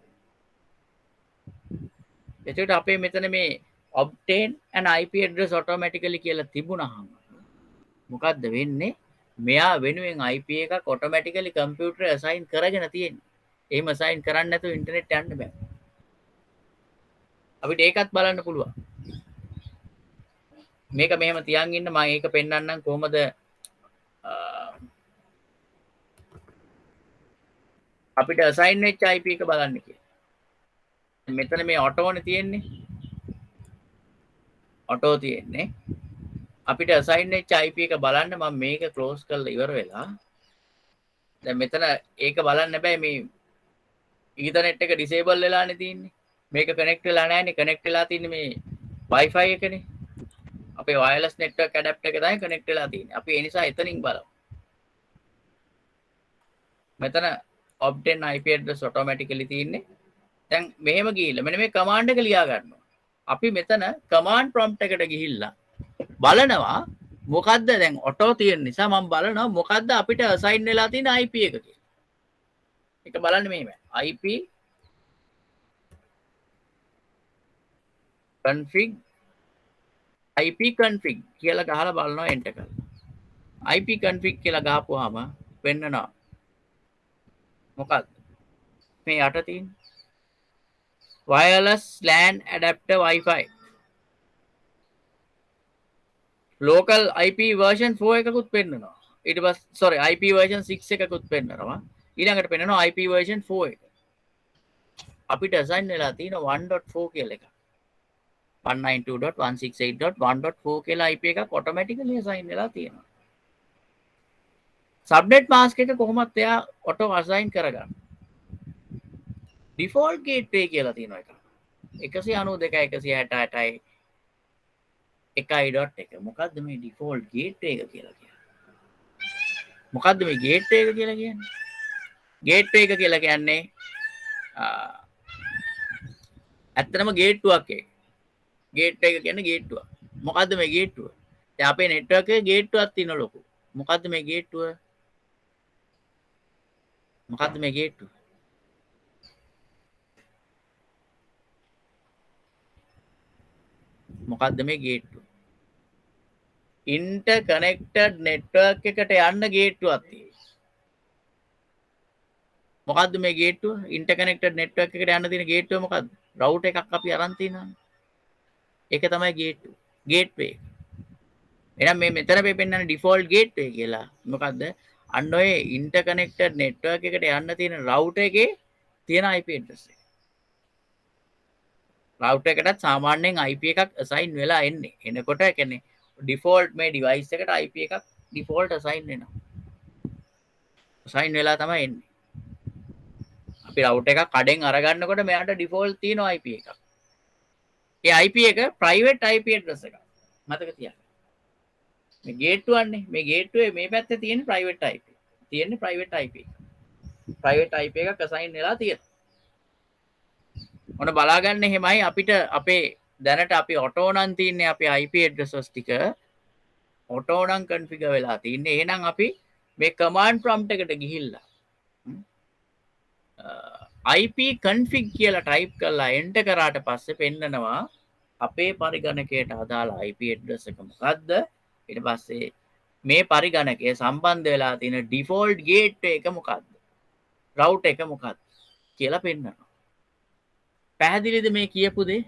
එතකොට අපේ මෙතන මේ obtain an IP address automatically කියලා තිබුණාම මොකද්ද වෙන්නේ? මෙයා වෙනුවෙන් IP එකක් automatically computer assign කරගෙන තියෙන්නේ. එහෙම assign කරන්නේ නැතුව ඉන්ටර්නෙට් යන්න බෑ. අපිට ඒකත් බලන්න පුළුවන්. මේක මෙහෙම තියන් ඉන්න මම ඒක පෙන්වන්නම් කොහොමද අපිට assign වෙච්ච IP එක බලන්න කියලා. මෙතන මේ auto නේ තියෙන්නේ. auto තියෙන්නේ. අපිට assign වෙච්ච IP එක බලන්න මම මේක close කරලා ඉවර වෙලා දැන් මෙතන ඒක බලන්න බෑ මේ ඊතර්නෙට් එක disable වෙලානේ තියෙන්නේ. මේක connect වෙලා නැහැනේ. connect වෙලා තියෙන්නේ මේ Wi-Fi එකනේ. අපේ wireless network adapter එක තමයි connect වෙලා තියෙන්නේ. අපි ඒ නිසා එතනින් බලමු. මෙතන obtain IP address automatically තියෙන්නේ. දැන් මෙහෙම ගිහිල්ලා මෙන්න මේ command එක ලියා ගන්නවා. අපි මෙතන command prompt එකට ගිහිල්ලා බලනවා මොකද්ද දැන් auto තියෙන නිසා මම බලනවා මොකද්ද අපිට assign වෙලා තියෙන IP එක කියලා. ඒක බලන්න මෙහෙම. IP config කියලා ගහලා බලනවා enter කරලා. IP config කියලා ගහපුවාම වෙන්නනවා. මොකක්ද? මේ යට තියෙන wireless LAN adapter Wi-Fi local IP version 4 එකකුත් පෙන්නනවා. ඊට පස්සේ sorry IP version 6 එකකුත් පෙන්නනවා. ඊළඟට පෙන්නනවා IP version 4 එක. අපිට assign වෙලා තියෙන 1.4 කියලා එකක්. 192.168.1.4 කියලා IP එකක් automatically assign වෙලා තියෙනවා. subnet mask එක කොහොමද එයා auto assign කරගන්න? default gateway කියලා තියෙනවා එක. 192.168.1.1 මොකද්ද මේ default gateway එක කියලා කියන්නේ? මොකද්ද මේ gateway එක කියලා කියන්නේ? gateway එක කියලා කියන්නේ ඇත්තටම ගේට්ටුවක් එක. ගේට්ටුව එක කියන්නේ ගේට්ටුවක්. මොකද්ද මේ ගේට්ටුව? දැන් අපේ network එකේ ගේට්ටුවක් තියෙන ලොකු. මොකද්ද මේ ගේට්ටුව? මොකද්ද මේ ගේට්ටුව? මොකද්ද මේ ගේට්ටුව? interconnected network එකට යන්න ගේට්ටුවක් තියෙනවා. මොකද්ද මේ ගේට්ටුව? interconnected network එකට යන්න තියෙන ගේට්ටුව මොකද්ද? router එකක් අපි අරන් තියනවානේ. ඒක තමයි ගේට්ටුව. gateway. එහෙනම් මේ මෙතන මේ පෙන්නන default gateway කියලා. මොකද්ද? අන්න ඔය interconnected network එකට යන්න තියෙන router එකේ තියෙන IP address එක. router එකටත් සාමාන්‍යයෙන් IP එකක් assign වෙලා එන්නේ. එනකොට ඒ කියන්නේ default මේ device එකට IP එකක් default assign වෙනවා. assign වෙලා තමයි එන්නේ. අපි router එකක් කඩෙන් අරගන්නකොට මෙයාට default තියෙන IP එකක්. ඒ IP එක private IP address එකක්. මතක තියාගන්න. මේ ගේට්ටුවන්නේ මේ ගේට්ටුවේ මේ පැත්තේ තියෙන ප්‍රයිවට් IP. තියෙන්නේ ප්‍රයිවට් IP. ප්‍රයිවට් IP එකක් අසයින් වෙලා තියෙනවා. ඔන්න බලාගන්න එහෙමයි අපිට අපේ දැනට අපි ඔටෝ නම් තියන්නේ අපේ IP addresses ටික ඔටෝ නම් configure වෙලා තින්නේ. එහෙනම් අපි මේ command prompt එකට ගිහිල්ලා IP config කියලා type කරලා enter කරාට පස්සේ පෙන්නනවා අපේ පරිගණකයට අදාළ IP address එක මොකද්ද? ඊට පස්සේ මේ පරිගණකය සම්බන්ධ වෙලා තියෙන default gateway එක මොකද්ද? router එක මොකද්ද කියලා පෙන්නනවා. පැහැදිලිද මේ කියපු දේ?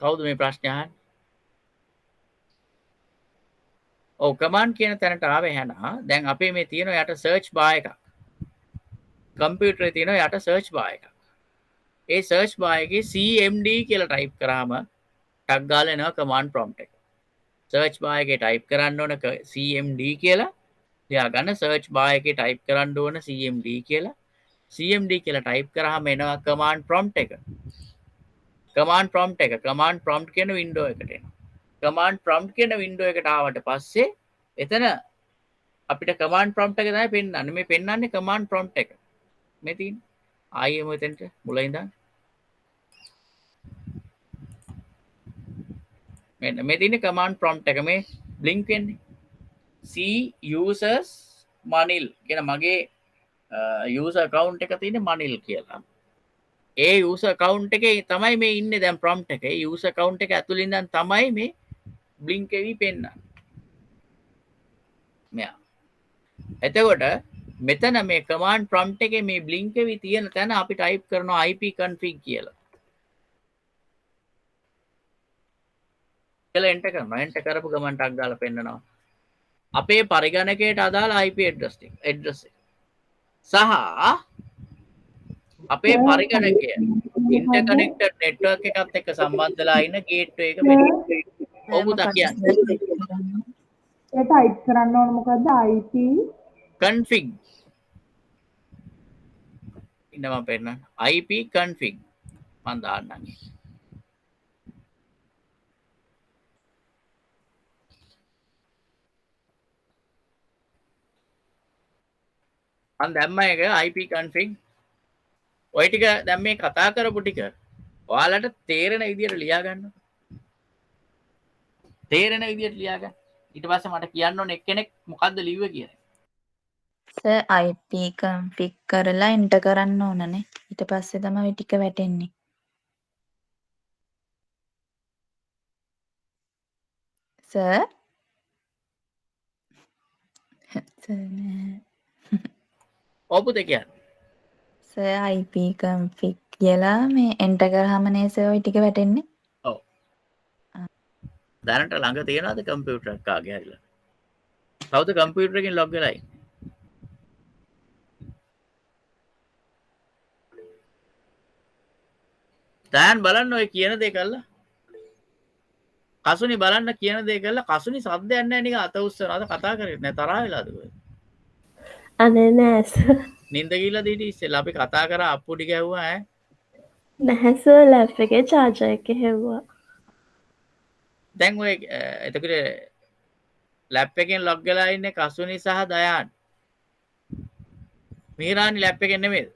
කවුද මේ ප්‍රශ්නේ අහන්නේ? ඔව් command කියන තැනට ආවේ හැනා. දැන් අපේ මේ තියෙන යට search bar එකක්. කම්පියුටරේ තියෙන යට search bar එකක්. ඒ search bar එකේ cmd කියලා type කරාම ටක් ගාලා එනවා command prompt එක. search bar එකේ type කරන්න ඕන cmd කියලා. ලියාගන්න search bar එකේ type කරන්න ඕන cmd කියලා. cmd කියලා type කරාම එනවා command prompt එක. command prompt කියන window එකට එනවා. command prompt කියන window එකට ආවට පස්සේ එතන අපිට command prompt එක තමයි පෙන්වන්නේ. මේ පෙන්වන්නේ command prompt එක. මේ තියෙන ආයෙම එතනට මුල ඉඳන් මෙන්න මේ තියෙන command prompt එක මේ blink වෙන්නේ c users manil කියන මගේ user account එක තියෙන manil කියලා. ඒ user account එකේ තමයි මේ ඉන්නේ දැන් prompt එකේ. ඒ user account එක ඇතුළේ ඉඳන් තමයි මේ blink එවි පෙන්වන්නේ. මෙයා. එතකොට මෙතන මේ command prompt එකේ මේ blink එවි තියෙන තැන අපි type කරනවා IP config කියලා. කියලා enter කරනවා. enter කරපු ගමන් ටක් ගාලා පෙන්නනවා. අපේ පරිගණකයට අදාළ IP address එක. සහ අපේ පරිගණකය interconnected network එකත් එක්ක සම්බන්ධලා ඉන්න gateway එක වෙන්නේ. ඔබ දකියන්නේ. ඒ type කරන්න ඕන මොකද්ද? IP config. ඉන්න මම පෙන්නන්න. IP config. මම දාන්නම්. මම දැම්ම එක IP config. ඔය ටික දැන් මේ කතා කරපු ටික ඔයාලට තේරෙන විදිහට ලියා ගන්න. තේරෙන විදිහට ලියා ගන්න. ඊට පස්සේ මට කියන්න ඕන එක්කෙනෙක් මොකද්ද ලිව්වේ කියලා. සර් IP config කරලා enter කරන්න ඕනනේ. ඊට පස්සේ තමයි ටික වැටෙන්නේ. සර් ඔබද කියන්නේ. සර් IP config කියලා මේ enter කරාම නේ සර් ওই ටික වැටෙන්නේ. ඔව්. දැනට ළඟ තියනවාද කම්පියුටර් එකක් ආගේ හැරිලා? කවුද කම්පියුටර් එකෙන් ලොග් වෙලා ඉන්නේ? දැන් බලන්න ඔය කියන දේ කළා. කසුනි බලන්න කියන දේ කළා. කසුනි සද්දයක් නැහැ නිකන් අත උස්සනවාද කතා කරේ නැහැ තරහ වෙලාද කොහෙද? අනේ නෑ සර්. නින්ද ගිහලා දීටි ඉස්සෙල්ලා අපි කතා කරා අප්පුඩි ගැහුවා ඈ. නැහැ සර් ලැප් එකේ චාර්ජර් එක හෙව්වා. දැන් ඔය එතකොට ලැප් එකෙන් ලොග් වෙලා ඉන්නේ කසුනි සහ දයාන්. මිහිරානි ලැප් එකෙන් නෙමෙයිද?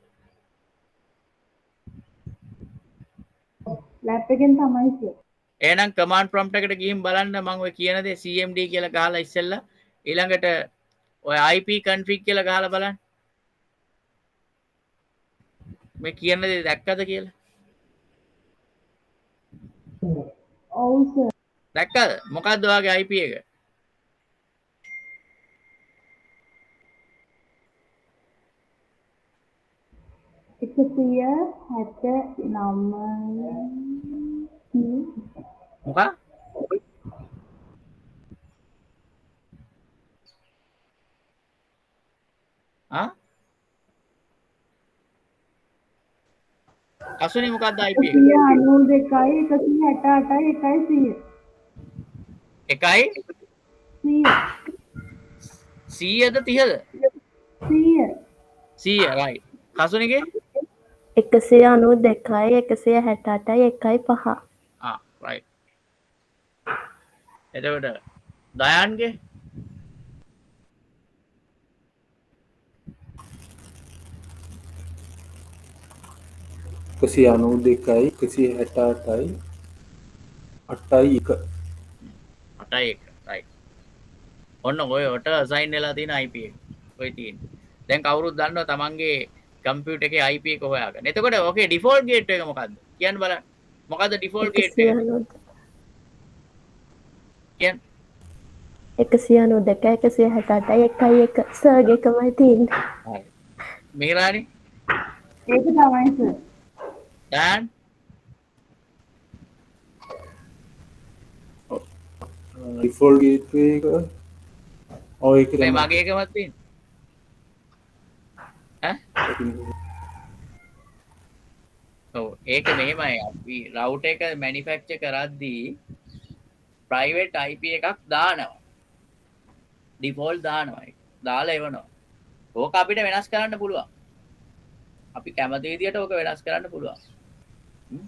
lab එකෙන් තමයි සර්. එහෙනම් command prompt එකට ගිහින් බලන්න මම ඔය කියන දේ cmd කියලා ගහලා ඉස්සෙල්ලා ඊළඟට ඔය IP config කියලා ගහලා බලන්න. මේ කියන දේ දැක්කද කියලා? ඔව් සර්. දැක්කද? මොකද්ද ඔයාගේ IP එක? මොකක්? ආ? අසුනි මොකක්ද IP එක? 92යි 168යි 1යි 1යි 100 100ද 30ද? 100 100 right. කසුනිගේ 192යි 168යි 1.5. රයිට්. එතකොට දයාන්ගේ 192යි 168යි 8යි 1. 8යි 1 රයිට්. ඔන්න ඔයට අසයින් වෙලා තියෙන IP එක. ඔය තියෙන්නේ. දැන් කවුරුත් දන්නවා තමන්ගේ කම්පියුටර් එකේ IP එක හොයාගන්න. එතකොට ඕකේ ඩිෆෝල්ට් ගේට් එක මොකද්ද? කියන්න බලන්න. මොකද්ද ඩිෆෝල්ට් ගේට් එක? 192 කියන්න. 192යි 168යි 1.1 සර්ගේ එකමයි තියෙන්නේ. හරි. මිහිරානි ඒක තමයි සර්. දයාන් ඩිෆෝල්ට් ගේට්වේ එක ඔය එක මේ තමයි. මගේ එකමත් තියෙන්නේ. ඔව් ඒක මෙහෙමයි අපි රවුටර් එක මැනුෆැක්චර් කරද්දී ප්‍රයිවට් IP එකක් දානවා. ඩිෆෝල්ට් දානවා. ඒක. දාලා එවනවා. ඕක අපිට වෙනස් කරන්න පුළුවන්. අපි කැමති විදියට ඕක වෙනස් කරන්න පුළුවන්.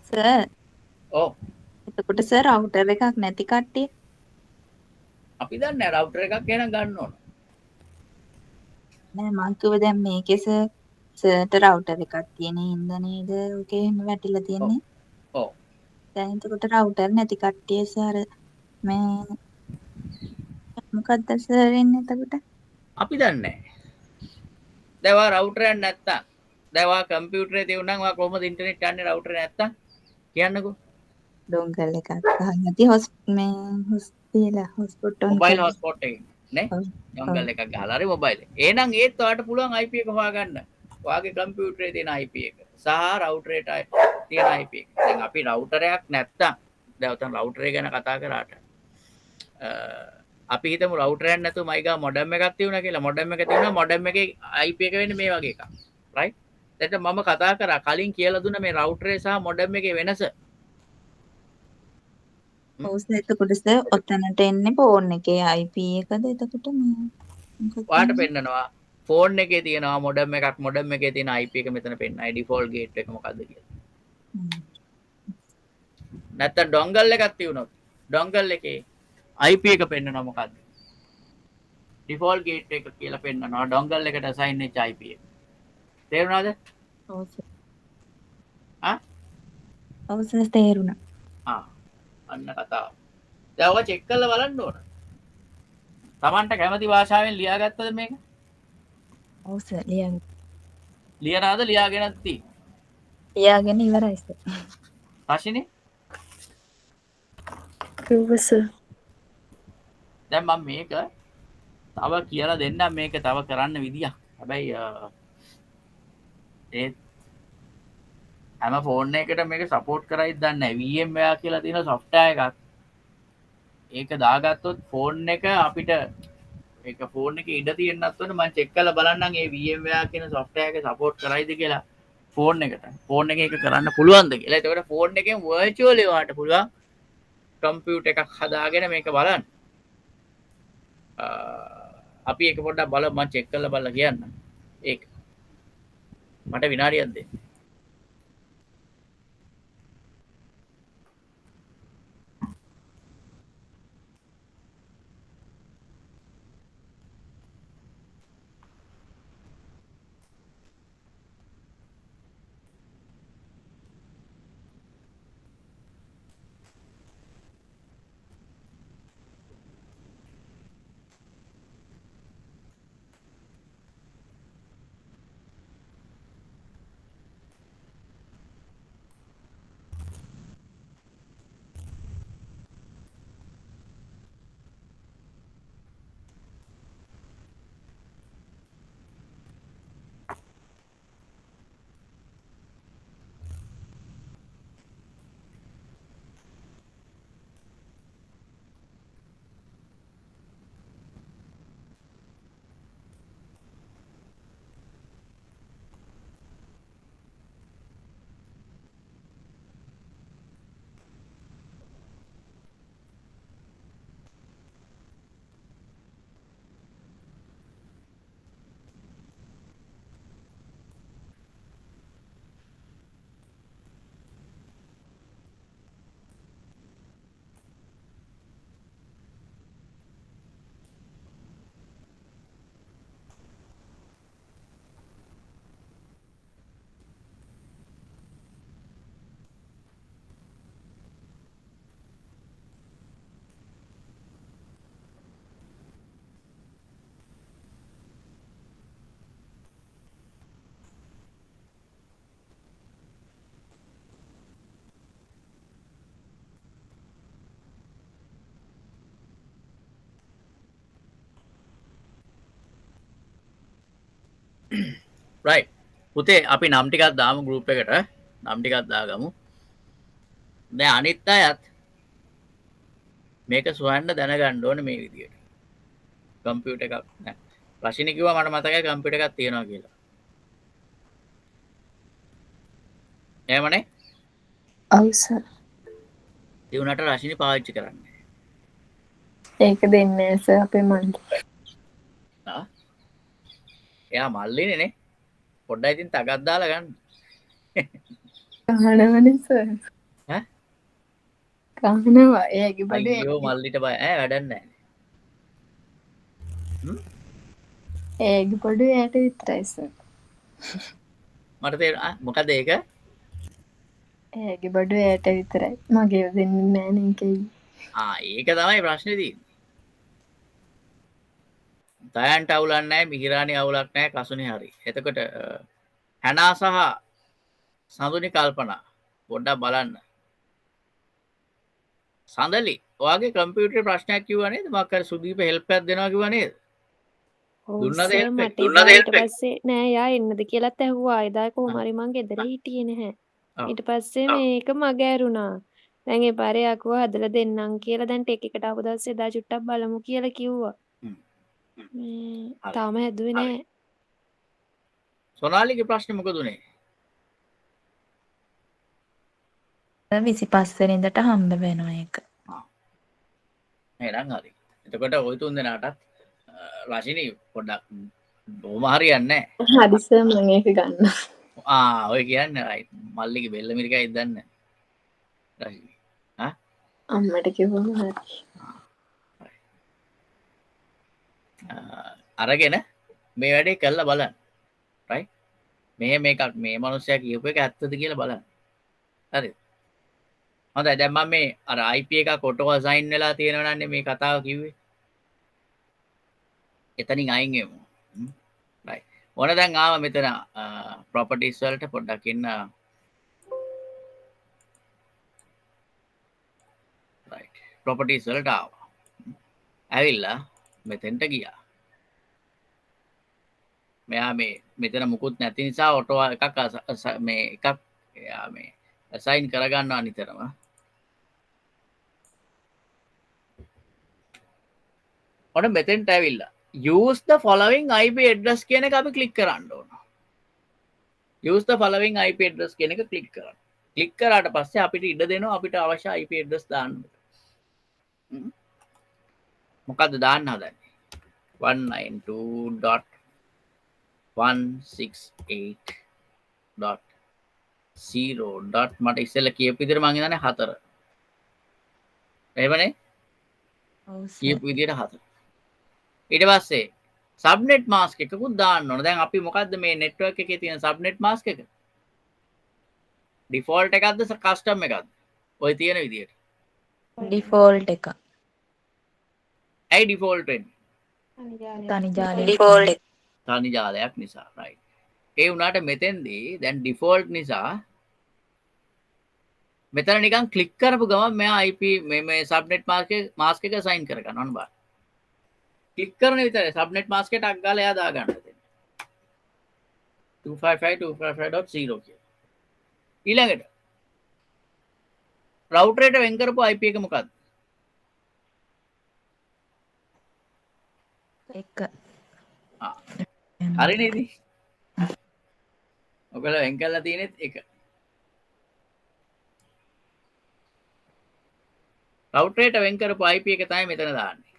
සර් ඔව් එතකොට සර් රවුටර් එකක් නැති කට්ටිය අපි දන්නේ රවුටර් එකක් එහෙනම් ගන්න ඕන. නෑ මං කිව්වේ දැන් මේකේ සර්ට රවුටර් එකක් තියෙන හින්දා නේද ඔකේ එහෙම වැටිලා තියෙන්නේ. ඔව් දැන් එතකොට රවුටර් නැති කට්ටිය සර් මේ මොකක්ද සර් වෙන්නේ එතකොට? අපි දන්නේ නැහැ. දැන් වා රවුටර් එකක් නැත්තම් දැන් වා කම්පියුටරේ තියුණා නම් වා කොහොමද ඉන්ටර්නෙට් යන්නේ රවුටර් නැත්තම් කියන්නකෝ. ඩොංගල් එකක් ගහන්න නැති හොස්පොට් ඔන් මොබයිල් කරලා. හොට්ස්පොට් එකකින් නේ ඔව්. ඩොංගල් එකක් ගහලා හරි මොබයිල්. එහෙනම් ඒත් ඔයාලට පුළුවන් IP එක හොයාගන්න. ඔයාගේ කම්පියුටරේ තියෙන IP එක සහ රවුටරේට තියෙන IP එක. දැන් අපි රවුටරයක් නැත්තම් දැන් උතන් රවුටරේ ගැන කතා කරාට අපි හිතමු රවුටරයක් නැතුව මයිගා මොඩම් එකක් තියුණා කියලා. මොඩම් එක තියුණා මොඩම් එකේ IP එක වෙන්නේ මේ වගේ එකක්. රයිට්? දැන් මම කතා කරා කලින් කියලා දුන්න මේ රවුටරේ සහ මොඩම් එකේ වෙනස. ඔව් සර් එතකොට සර් ඔතනට එන්නේ ෆෝන් එකේ IP එකද එතකොට මේ මොකක්ද ඔයාලට කියන්නේ? පෙන්නනවා ෆෝන් එකේ තියෙනවා මොඩම් එකක් මොඩම් එකේ තියෙන IP එක මෙතන පෙන්නයි ඩිෆෝල්ට් ගේට් එක මොකද්ද කියලා. හ්ම්. නැත්තම් ඩොංගල් එකක් තියුණොත් ඩොංගල් එකේ IP එක පෙන්නනවා මොකද්ද? ඩිෆෝල්ට් ගේට් එක කියලා පෙන්නනවා ඩොංගල් එකට assign වෙච්ච IP එක. තේරුණාද? ඔව් සර්. ආ ඔව් සර් තේරුණා. අන්න කතාව. දැන් ඔක චෙක් කරලා බලන්න ඕන. Tamanට කැමති භාෂාවෙන් ලියාගත්තද මේක? ඔව් සර් ලියන්න. ලියනාද ලියාගෙනත් තියෙන්නේ? ලියාගෙන ඉවරයි සර්. රශිනේ කිව්ව සර්. දැන් මම මේක තව කියලා දෙන්නම් මේක තව කරන්න විදියක්. හැබැයි ඒ හැම ෆෝන් එකකට මේක සපෝට් කරයිද දන්නේ නැහැ. VMware කියලා තියෙන software එකක්. ඒක දාගත්තොත් ෆෝන් එක අපිට ඒක ෆෝන් එකේ ඉඩ තියෙන්නත් ඕනේ. මම චෙක් කරලා බලන්නම් ඒ VMware කියන software එක සපෝට් කරයිද කියලා ෆෝන් එකට. ෆෝන් එකේ ඒක කරන්න පුළුවන්ද කියලා. ඒකට ෆෝන් එකෙන් virtually ඔයාලට පුළුවන් කම්පියුටර් එකක් හදාගෙන මේක බලන්න. අපි ඒක පොඩ්ඩක් බලමු. මම චෙක් කරලා බලලා කියන්නම්. ඒක මට විනාඩියක් දෙන්න. රයිට් පුතේ අපි නම් ටිකක් දාමු ගෲප් එකට නම් ටිකක් දාගමු දැන් අනිත් අයත් මේක සොයන්න දැනගන්න ඕනේ මේ විදියට කම්පියුටර් එකක් නෑ රශිනි කිව්වා මට මතකයි කම්පියුටර් එකක් තියෙනවා කියලා එහෙමනේ ඔව් සර්. ඒ උනාට රශිනි පාවිච්චි කරන්නේ ඒක දෙන්නේ නැහැ සර් අපේ මල්ලි. ආ එයා මල්ලිනේ නේ පොඩ්ඩයි ඉතින් තගක් දාලා ගන්න කහනවනේ සර්. ඈ කහනවා ඒකේ බඩේ අයියෝ මල්ලිට බය ඈ වැඩක් නැහැ ඒකේ බඩේ යට විතරයි සර්. මට තේරෙනවා මොකද ඒක ඒකේ බඩේ යට විතරයි. මගේ දෙන්නේ නැහැ නේ ඒකේ. ඒක තමයි ප්‍රශ්නේ තියෙන්නේ දයන්ට අවුලක් නැහැ මිහිරාණි අවුලක් නැහැ කසුනේ හරි එතකොට හැනා සහ සඳුනි කල්පනා පොඩ්ඩක් බලන්න සඳලි ඔයාගේ කම්පියුටර් ප්‍රශ්නයක් කිව්වා නේද මොකක් හරි සුදීප හෙල්ප් එකක් දෙනවා කිව්වා නේද දුන්නද හෙල්ප් එක දුන්නද හෙල්ප් එක පස්සේ නෑ යා එන්නද කියලාත් ඇහුවා එදා කොහොම හරි මං ගෙදර හිටියේ නැහැ ඊට පස්සේ මේක මග ඇරුණා දැන් ඒ පාරේ ආකුවා හදලා දෙන්නම් කියලා දැන් ටෙක් එකට ආපු දවසේ එදා චුට්ටක් බලමු කියලා කිව්වා තාම හැදුවේ නෑ සොනාලිගේ ප්‍රශ්නේ මොකද උනේ 25 වෙනිදාට හම්බ වෙනවා ඒක. එහෙනම් හරි එතකොට ওই තුන් දෙනාටත් රශිනි පොඩ්ඩක් බොහොම හරියන්නේ නැහැ හරි සර් මම ඒක ගන්නවා. ඔය කියන්නේ රයිට් මල්ලිගේ බෙල්ල මිරිකයි දන්නේ රශිනි අම්මට කිව්වම හරි. අරගෙන මේ වැඩේ කරලා බලන්න රයිට් මේකක් මේ මිනිස්සයා කියපු එක ඇත්තද කියලා බලන්න හරිද හොඳයි දැන් මම මේ අර IP එකක් ඔටෝ අසයින් වෙලා තියෙනවා නන්නේ මේ කතාව කිව්වේ එතනින් අයින් වෙමු රයිට් ඕන දැන් ආව මෙතන ප්‍රොපර්ටිස් වලට පොඩ්ඩක් ඉන්න රයිට් ප්‍රොපර්ටිස් වලට ආවා ඇවිල්ලා මෙතෙන්ට ගියා මෙයා මේ මෙතන මුකුත් නැති නිසා ඔටෝ එකක් මේ එකක් එයා මේ අසයින් කරගන්නවා නිතරම ඔන්න මෙතෙන්ට ඇවිල්ලා use the following IP address කියන එක අපි ක්ලික් කරන්න ඕන use the following IP address කියන එක ක්ලික් කරන්න ක්ලික් කරාට පස්සේ අපිට ඉඩ දෙනවා අපිට අවශ්‍ය IP address දාන්න මොකද්ද දාන්න හදන්නේ 192.168.0. මට ඉස්සෙල්ලා කියපු විදිහට මං ඉඳන්නේ 4 එහෙමනේ ඔව් කියපු විදිහට 4 ඊට පස්සේ සබ්නෙට් මාස්ක් එකකුත් දාන්න ඕන දැන් අපි මොකද්ද මේ නෙට්වර්ක් එකේ තියෙන සබ්නෙට් මාස්ක් එක ඩිෆෝල්ට් එකක්ද කස්ටම් එකක්ද ඔය තියෙන විදිහට ඩිෆෝල්ට් එක. ඇයි ඩිෆෝල්ට් වෙන්නේ තනි ජාලේ ඩිෆෝල්ට් තනි ජාලයක් නිසා රයිට් ඒ වුණාට මෙතෙන්දී දැන් ඩිෆෝල්ට් නිසා මෙතන නිකන් ක්ලික් කරපු ගමන් මෙයා IP මේ සබ්නෙට් මාස්ක් එක සයින් කර ගන්න ඕන බලන්න ක්ලික් කරන විතරයි සබ්නෙට් මාස්ක් එකට අක් ගාලා එයා දා ගන්න දෙන්න 255.255.0 කියලා ඊළඟට රවුටර් එකට වෙන් කරපු IP එක මොකක්ද එක. හරි නේද ඔයගොල්ලෝ වෙන් කරලා තියෙනෙත් එක රවුටර් එකට වෙන් කරපු IP එක තමයි මෙතන දාන්නේ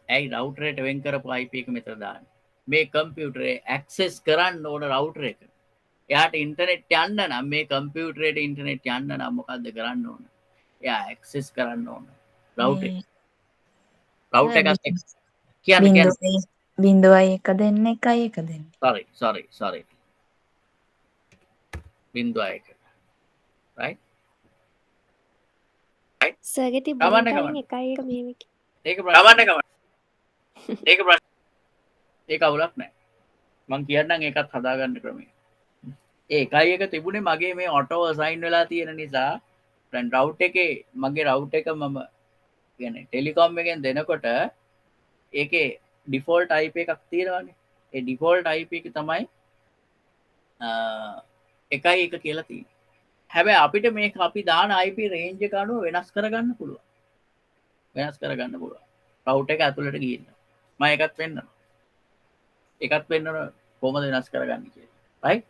ඇයි රවුටර් එකට වෙන් කරපු IP එක මෙතන දාන්නේ මේ කම්පියුටරේ ඇක්සස් කරන්න ඕන රවුටර් එක එයාට ඉන්ටර්නෙට් යන්න නම් මේ කම්පියුටරේට ඉන්ටර්නෙට් යන්න නම් මොකද්ද කරන්න ඕන එයා ඇක්සස් කරන්න ඕන රවුටර් එකත් එක්ක කියන්න 0.1 දෙන්න 1.1 දෙන්න. sorry 0.1 right සර්ගේ කමන්න, තිබුණා කමන්න. එකයි එක මේ එක ඒක ප්‍රශ්න ඒක ප්‍රශ්න ඒක අවුලක් නැහැ මං කියන්නම් ඒකත් හදාගන්න ක්‍රමය ඒ එකයි එක තිබුණේ මගේ මේ ඔටෝ අසයින් වෙලා තියෙන නිසා දැන් රවුට් එකේ මගේ රවුට් එක මම කියන්නේ ටෙලිකොම් එකෙන් දෙනකොට ඒකේ ඩිෆෝල්ට් IP එකක් තියෙනවානේ. ඒ ඩිෆෝල්ට් IP එක තමයි 1.1 කියලා තියෙන්නේ. හැබැයි අපිට මේක අපි දාන IP රේන්ජ් එක අනුව වෙනස් කරගන්න පුළුවන්. රවුටර් එක ඇතුළට ගිහින්. මම එකත් වෙන්නවා. කොහොමද වෙනස් කරගන්නේ කියලා. right?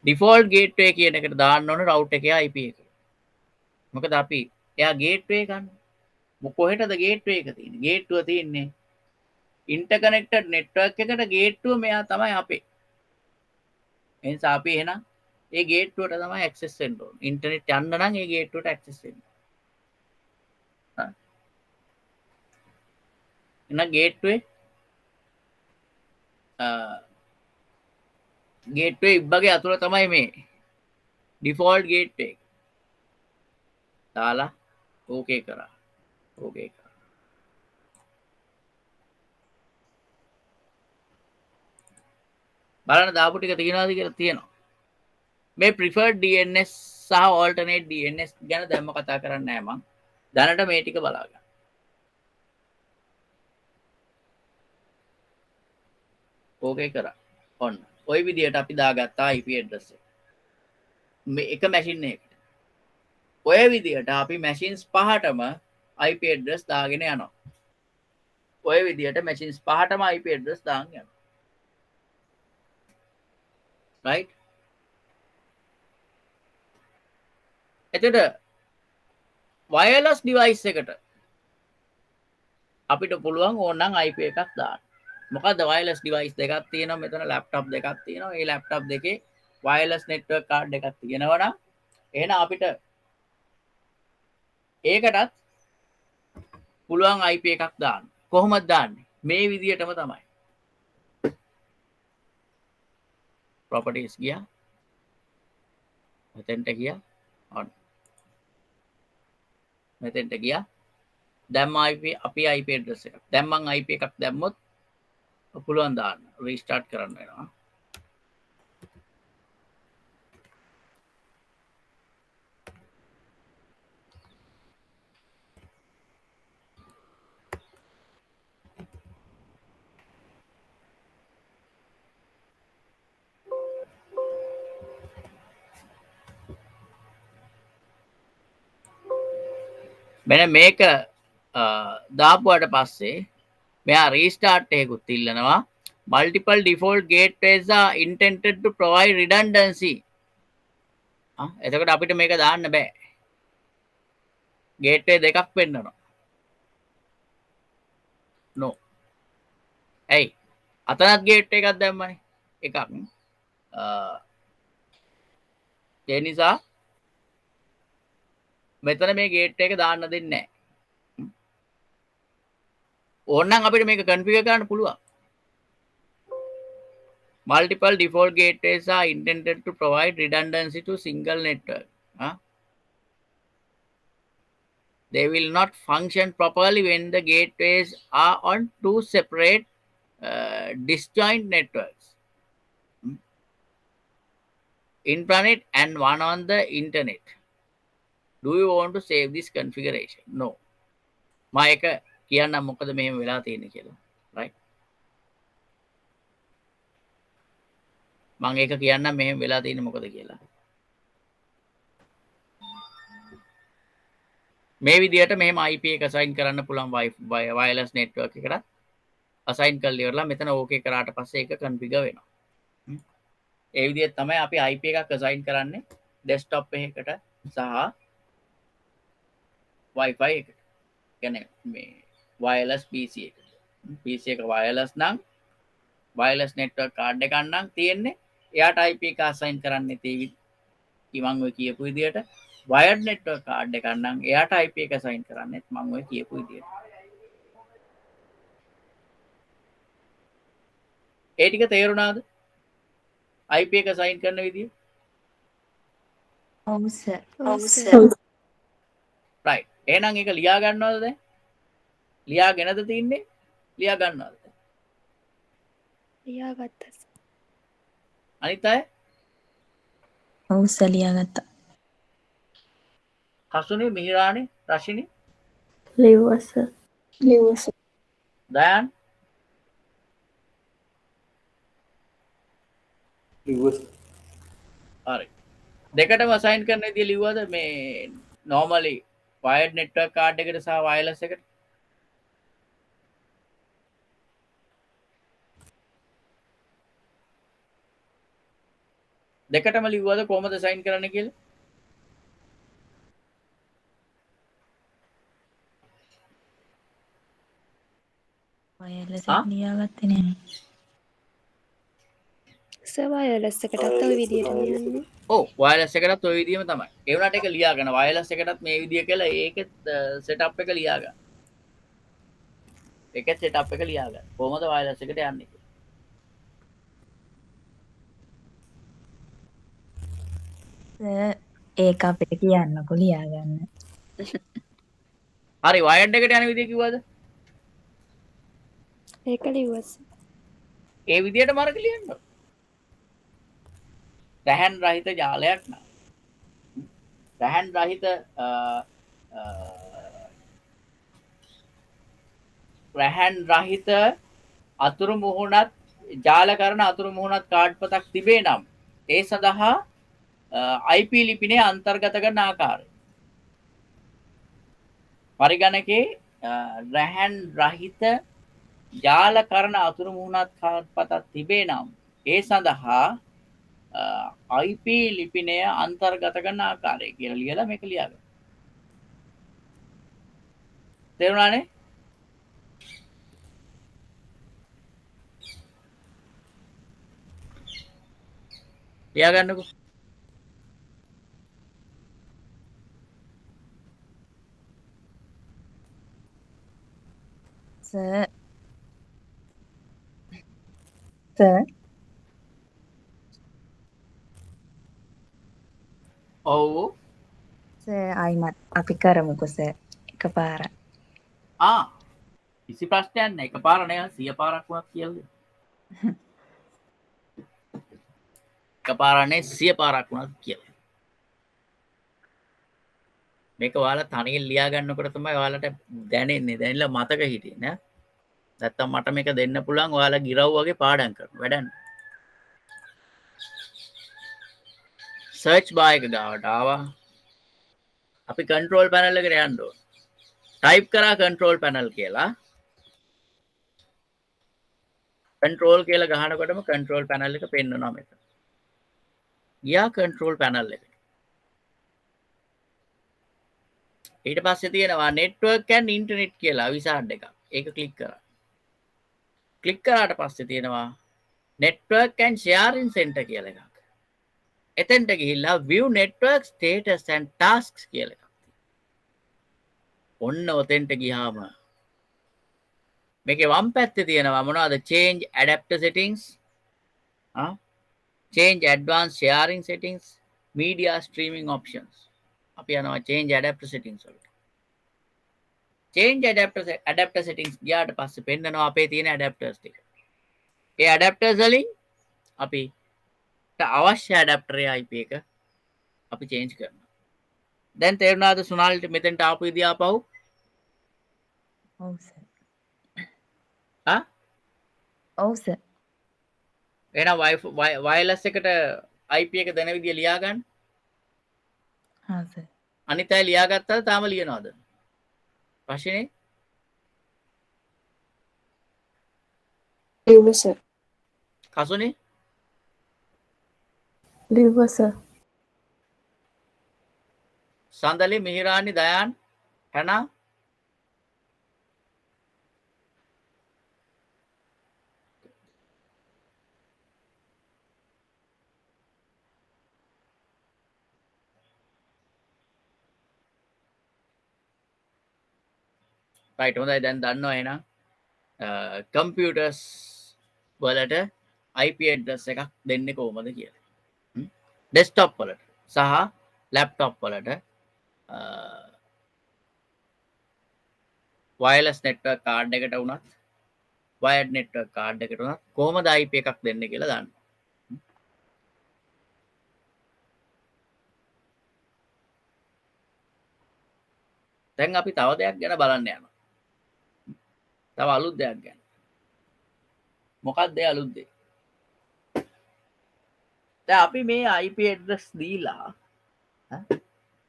ඩිෆෝල්ට් ගේට්වේ කියන එකට දාන්න ඕන රවුටර් එකේ IP එක. මොකද අපි එයා ගේට්වේ ගන්න. කොහෙටද ගේට්වේ එක තියෙන්නේ? ගේට්ටුව තියෙන්නේ ඉන්ටර්කනෙක්ටඩ් නෙට්වර්ක් එකට ගේට්ටුව මෙයා තමයි අපේ. ඒ නිසා අපි එහෙනම් ඒ ගේට්ටුවට තමයි ඇක්සස් වෙන්න ඕන. ඉන්ටර්නෙට් යන්න නම් ඒ ගේට්ටුවට ඇක්සස් වෙන්න. එහෙනම් ගේට්වේ ඉබ්බගේ අතුල තමයි මේ ඩිෆෝල්ට් ගේට්වේ එක. දාලා ඕකේ කරා. බලන්න දාපු ටික තියෙනවාද කියලා තියෙනවා. මේ preferred DNS සහ alternate DNS ගැන දැම්ම කතා කරන්නේ නැහැ මං. දැනට මේ ටික බලාගන්න. ඕකේ කරා. ඔන්න. ওই විදියට අපි දාගත්තා IP address එක. මේ එක මැෂින් එකකට. ඔය විදියට අපි machines පහටම IP address දාගෙන යනවා. ඔය විදියට machines පහටම IP address දාගෙන යනවා. right? එතකොට wireless device එකට අපිට පුළුවන් ඕනනම් IP එකක් දාන්න. මොකද wireless device දෙකක් තියෙනවා. මෙතන laptop දෙකක් තියෙනවා. මේ laptop දෙකේ wireless network card එකක් තියෙනවා නම් එහෙනම් අපිට ඒකටත් පුළුවන් IP එකක් දාන්න. කොහොමද දාන්නේ? මේ විදියටම තමයි. properties ගියා. මෙතෙන්ට ගියා. on. මෙතෙන්ට ගියා. දැන් අපි IP address එකක්. දැන් මං IP එකක් දැම්මොත් පුළුවන් දාන්න. restart කරන්න වෙනවා. මෙන්න මේක දාපුවට පස්සේ මෙයා රීස්ටාර්ට් එකකුත් ඉල්ලනවා. multiple default gateways are intended to provide redundancy. එතකොට අපිට මේක දාන්න බෑ. ගේට්වේ දෙකක් වෙන්නනවා. no. ඇයි? අතනත් ගේට්වේ එකක් දැම්මනේ. එකක්. ඒ නිසා මෙතන මේ ගේට් එක දාන්න දෙන්නේ නැහැ. ඕනනම් අපිට මේක කන්ෆිගර් කරන්න පුළුවන්. Multiple default gateways are intended to provide redundancy to single network. They will not function properly when the gateways are on two separate disjoint networks. Intranet and one on the internet. Do you want to save this configuration? No. මම එක කියන්නම් මොකද මෙහෙම වෙලා තියෙන්නේ කියලා. right? මම ඒක කියන්නම් මෙහෙම වෙලා තියෙන්නේ මොකද කියලා. මේ විදිහට මෙහෙම IP එක assign කරන්න පුළුවන් wireless network එකට assign කරලා ඉවරලා මෙතන ඕකේ කරාට පස්සේ ඒක configure වෙනවා. ඒ විදිහට තමයි අපි IP එකක් assign කරන්නේ desktop එකකට සහ Wi-Fi එකට. කියන්නේ මේ wireless PC එකට. PC එක wireless නම් wireless network card එකක් නම් තියෙන්නේ එයාට IP එක assign කරන්නේ මම ඔය කියපු විදිහට wired network card එකක් නම් එයාට IP එක assign කරන්නේ මම ඔය කියපු විදිහට. ඒ ටික තේරුණාද? IP එක assign කරන විදිය? ඔව් සර්. right. එහෙනම් ඒක ලියා ගන්නවද දැන්? ලියාගෙනද තින්නේ? ලියා ගන්නවද? ලියාගත්තා. අනිත් අය? ඔව් සර් ලියාගත්තා. හසුනේ මිහිරානේ රශිනි ලිව්වා සර්. ලිව්වා සර්. දයන් ලිව්වා හරි දෙකටම අසයින් කරන විදිය ලිව්වද මේ normally wired network card එකට සහ wireless එකට දෙකටම ලිව්වද කොහමද සයින් කරන්න කියලා වයර්ලස් ආ එක ලියාගත්තේ නෑ. සර් වයර්ලස් එකටත් ওই විදියට ලියන්නේ. ඔව් wireless එකටත් ওই විදියම තමයි ඒ වුණාට ඒක ලියාගන්න wireless එකටත් මේ විදිය කියලා ඒකෙත් setup එක ලියාගන්න ඒකෙත් setup එක ලියාගන්න කොහමද wireless එකට යන්නේ කියලා. සර් ඒක අපිට කියන්නකො ලියාගන්න. හරි wired එකට යන විදිය කිව්වද ඒක ලිව්වා සර්. ඒ විදියට මාර්ග ලියන්න රැහන් රහිත ජාලයක් නම් රැහන් රහිත රැහන් රහිත අතුරු මුහුණත් ජාල කරන අතුරු මුහුණත් කාඩ් පතක් තිබේ නම් ඒ සඳහා IP ලිපිනේ අන්තර්ගත කරන ආකාරය පරිගණකේ රැහන් රහිත ජාල කරන අතුරු මුහුණත් කාඩ් පතක් තිබේ නම් ඒ සඳහා IP ලිපිනය අන්තර්ගත කරන ආකාරය කියලා ලියලා මේක ලියාගන්න. තේරුණානේ? ලියාගන්නකෝ. සර් ඔව්. සර් ආයිමත් අපි කරමුකෝ සර් එකපාරක්. කිසි ප්‍රශ්නයක් නැහැ. එකපාර නෑ 100 පාරක් වුණත් කියලා දෙන්න. එකපාර නෑ 100 පාරක් වුණත් කියලා. මේක ඔයාලා තනියෙන් ලියා ගන්නකොට තමයි ඔයාලට දැනෙන්නේ. දැනෙලා මතක හිටින්නේ නේ. නැත්තම් මට මේක දෙන්න පුළුවන් ඔයාලා ගිරව් වගේ පාඩම් කරනවා. වැඩක් නෑ. සර්ච් බාර් එක ගාවට ආවා. අපි කන්ට්‍රෝල් පැනල් එකට යන්න ඕන. ටයිප් කරා කන්ට්‍රෝල් පැනල් කියලා. කන්ට්‍රෝල් කියලා ගහනකොටම කන්ට්‍රෝල් පැනල් එක පෙන්වනවා මෙතන. ගියා කන්ට්‍රෝල් පැනල් එකට. ඊට පස්සේ තියෙනවා network and internet කියලා විසාඩ් එකක්. ඒක ක්ලික් කරා. ක්ලික් කරාට පස්සේ තියෙනවා network and sharing center කියලා එකක්. එතෙන්ට ගිහිල්ලා view network status and tasks කියලා එකක්. ඔන්න ඔතෙන්ට ගියාම මේකේ වම් පැත්තේ තියෙනවා මොනවද change adapter settings change advanced sharing settings media streaming options අපි යනවා change adapter settings වලට change adapter settings ගියාට පස්සේ පෙන්නනවා අපේ තියෙන adapters ටික ඒ adapters වලින් අපි අවශ්‍ය adapter IP එක අපි change කරනවා දැන් තේරුණාද සුනාල්ට මෙතෙන්ට ආපු විදිය ආපහු ඔව් සර්. ඔව් සර්. එහෙනම් wireless එකට IP එක දෙන විදිය ලියා ගන්න. හා සර්. අනිත් අය ලියාගත්තද තාම ලියනවද? ප්‍රශ්නේ? ලිව්වා සර්. කසුනේ? ලිව්වා සර්. සඳලි මිහිරානි දයාන් හැනා රයිට් හොඳයි දැන් දන්නවා එහෙනම් කම්පියුටර්ස් වලට IP address එකක් දෙන්නේ කොහොමද කියලා. ඩෙස්ක්ටොප් වලට සහ ලැප්ටොප් වලට වයර්ලස් නෙට්වර්ක් කාඩ් එකට වුණත් වයර්ඩ් නෙට්වර්ක් කාඩ් එකට වුණත් කොහොමද IP එකක් දෙන්නේ කියලා දාන්න. දැන් අපි තව දෙයක් ගැන බලන්න යනවා. තව අලුත් දෙයක් ගැන. මොකක්ද ඒ අලුත් දේ? දැන් අපි මේ IP address දීලා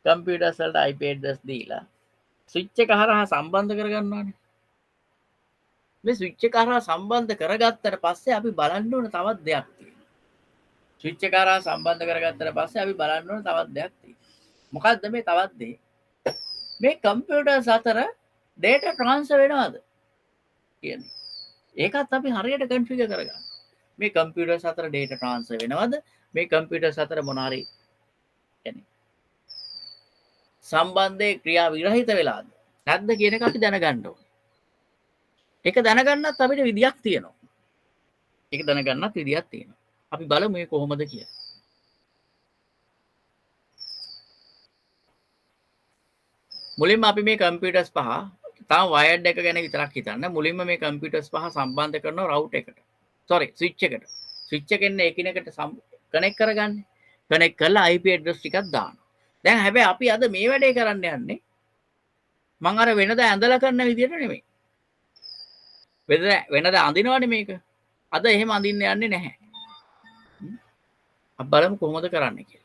කම්පියුටර්ස් වලට IP address දීලා ස්විච් එක හරහා සම්බන්ධ කරගන්නවානේ. මේ ස්විච් එක හරහා සම්බන්ධ කරගත්තට පස්සේ අපි බලන්න ඕන තවත් දෙයක් තියෙනවා. ස්විච් එක හරහා සම්බන්ධ කරගත්තට පස්සේ අපි බලන්න ඕන තවත් දෙයක් තියෙනවා. මොකක්ද මේ තවත් දේ? මේ කම්පියුටර්ස් අතර data transfer වෙනවද කියන්නේ. ඒකත් අපි හරියට කන්ෆිගර් කරගන්න. මේ කම්පියුටර්ස් අතර data transfer වෙනවද? මේ කම්පියුටර්ස් අතර මොන හරි කියන්නේ සම්බන්ධයේ ක්‍රියා විරහිත වෙලාද නැද්ද කියන එක අපි දැනගන්න ඕනේ. ඒක දැනගන්නත් අපිට විදියක් තියෙනවා. ඒක දැනගන්නත් විදියක් තියෙනවා. අපි බලමු මේ කොහොමද කියලා. මුලින්ම අපි මේ කම්පියුටර්ස් පහ තාම වයර්ඩ් එක ගැන විතරක් හිතන්න. මුලින්ම මේ කම්පියුටර්ස් පහ සම්බන්ධ කරනවා රවුට් එකට. ස්විච් එකට. ස්විච් එකෙන් එකිනෙකට කනෙක්ට් කරගන්නේ. කනෙක්ට් කරලා IP ඇඩ්‍රස් ටිකක් දානවා. දැන් හැබැයි අපි අද මේ වැඩේ කරන්න යන්නේ මම අර වෙනදා ඇඳලා කරන විදියට නෙමෙයි. වෙනදා අඳිනවනේ මේක. අද එහෙම අඳින්න යන්නේ නැහැ. අපි බලමු කොහොමද කරන්නේ කියලා.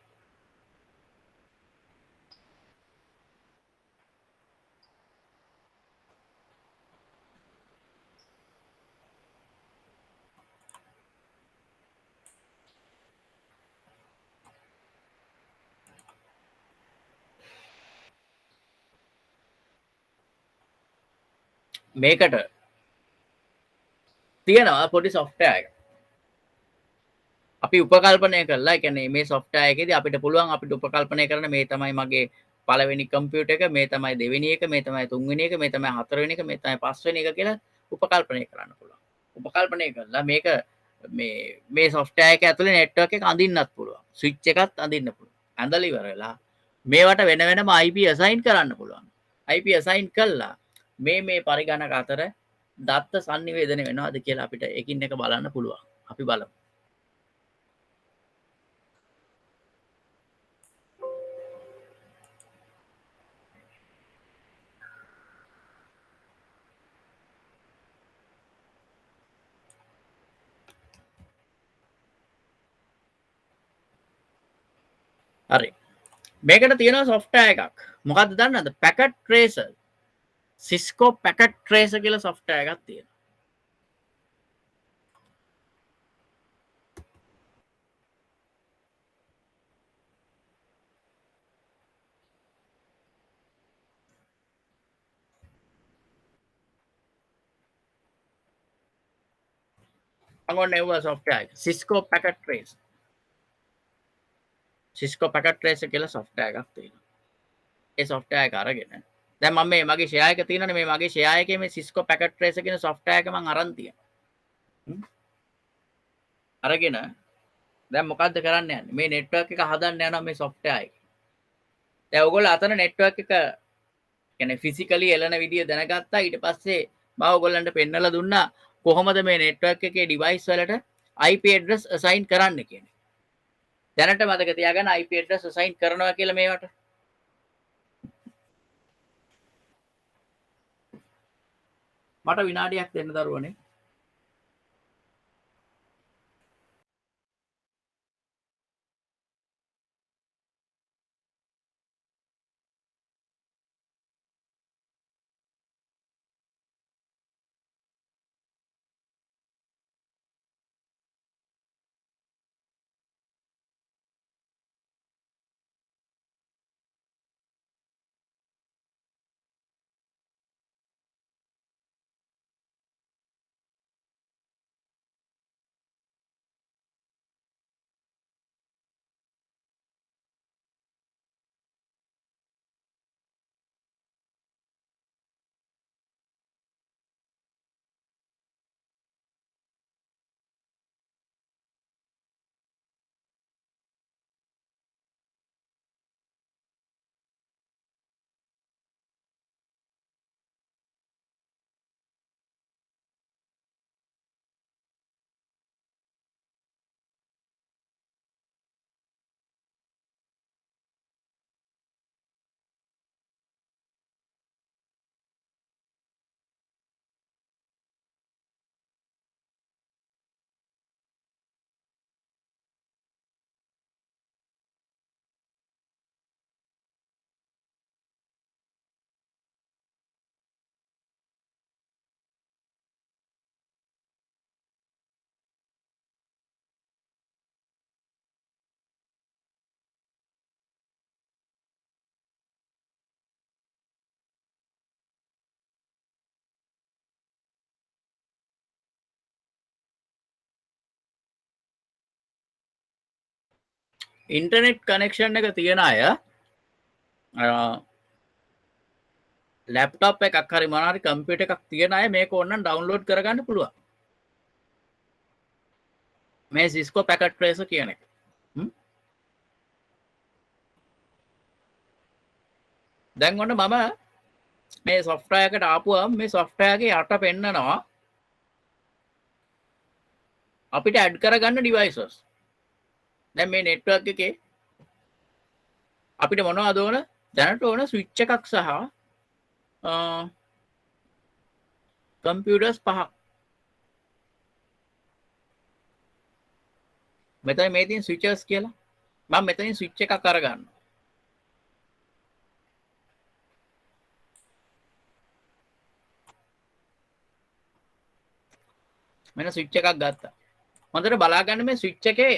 මේකට තියෙනවා පොඩි software එක. අපි උපකල්පනය කරලා ඒ කියන්නේ මේ software එකේදී අපිට පුළුවන් අපිට උපකල්පනය කරන්න මේ තමයි මගේ පළවෙනි කම්පියුටර් එක, මේ තමයි දෙවෙනි එක, මේ තමයි තුන්වෙනි එක, මේ තමයි හතරවෙනි එක, මේ තමයි පස්වෙනි එක කියලා උපකල්පනය කරන්න පුළුවන්. උපකල්පනය කරලා මේක මේ software එක ඇතුලේ network එක අඳින්නත් පුළුවන්. switch එකත් අඳින්න පුළුවන්. ඇඳලා ඉවර වෙලා මේවට වෙන වෙනම IP assign කරන්න පුළුවන්. IP assign කළා මේ පරිගණක අතර දත්ත sannivedana වෙනවද කියලා අපිට එකින් එක බලන්න පුළුවන්. අපි බලමු. හරි. මේකට තියෙනවා software එකක්. මොකක්ද දන්නවද? packet tracer. Cisco packet tracer කියලා software එකක් තියෙනවා. අගොන්න එව්ව software එක. Cisco packet tracer. Cisco packet tracer කියලා software එකක් තියෙනවා. ඒ software එක අරගෙන දැන් මම මේ මගේ share එක තියෙනනේ මේ මගේ share එකේ මේ Cisco packet tracer කියන software එක මම අරන් තියෙනවා. අරගෙන දැන් මොකද්ද කරන්න යන්නේ? මේ network එක හදන්න යනවා මේ software එකේ. දැන් ඔයගොල්ලෝ අතන network එක කියන්නේ physically එළන විදිය දැනගත්තා. ඊට පස්සේ මම ඔයගොල්ලන්ට පෙන්නලා දුන්නා කොහොමද මේ network එකේ device වලට IP address assign කරන්න කියන්නේ. දැනට මතක තියාගන්න IP address assign කරනවා කියලා මේවට. මට විනාඩියක් දෙන්න දරුවනේ. ඉන්ටර්නෙට් කනෙක්ෂන් එක තියෙන අය ලැප්ටොප් එකක් හරි මොනවා හරි කම්පියුටර් එකක් තියෙන අය මේක ඕනනම් ඩවුන්ලෝඩ් කරගන්න පුළුවන්. මේ Cisco Packet Tracer කියන එක. දැන් ඔන්න මම මේ software එකට ආපුවම මේ software එකේ යට පෙන්නනවා අපිට add කරගන්න devices. දැන් මේ network එකේ අපිට මොනවද ඕන? දැනට ඕන switch එකක් සහ computers 5ක්. මෙතන මේ තියෙන switches කියලා. මම මෙතනින් switch එකක් අරගන්නවා. මෙන්න switch එකක් ගත්තා. හොඳට බලා ගන්න මේ switch එකේ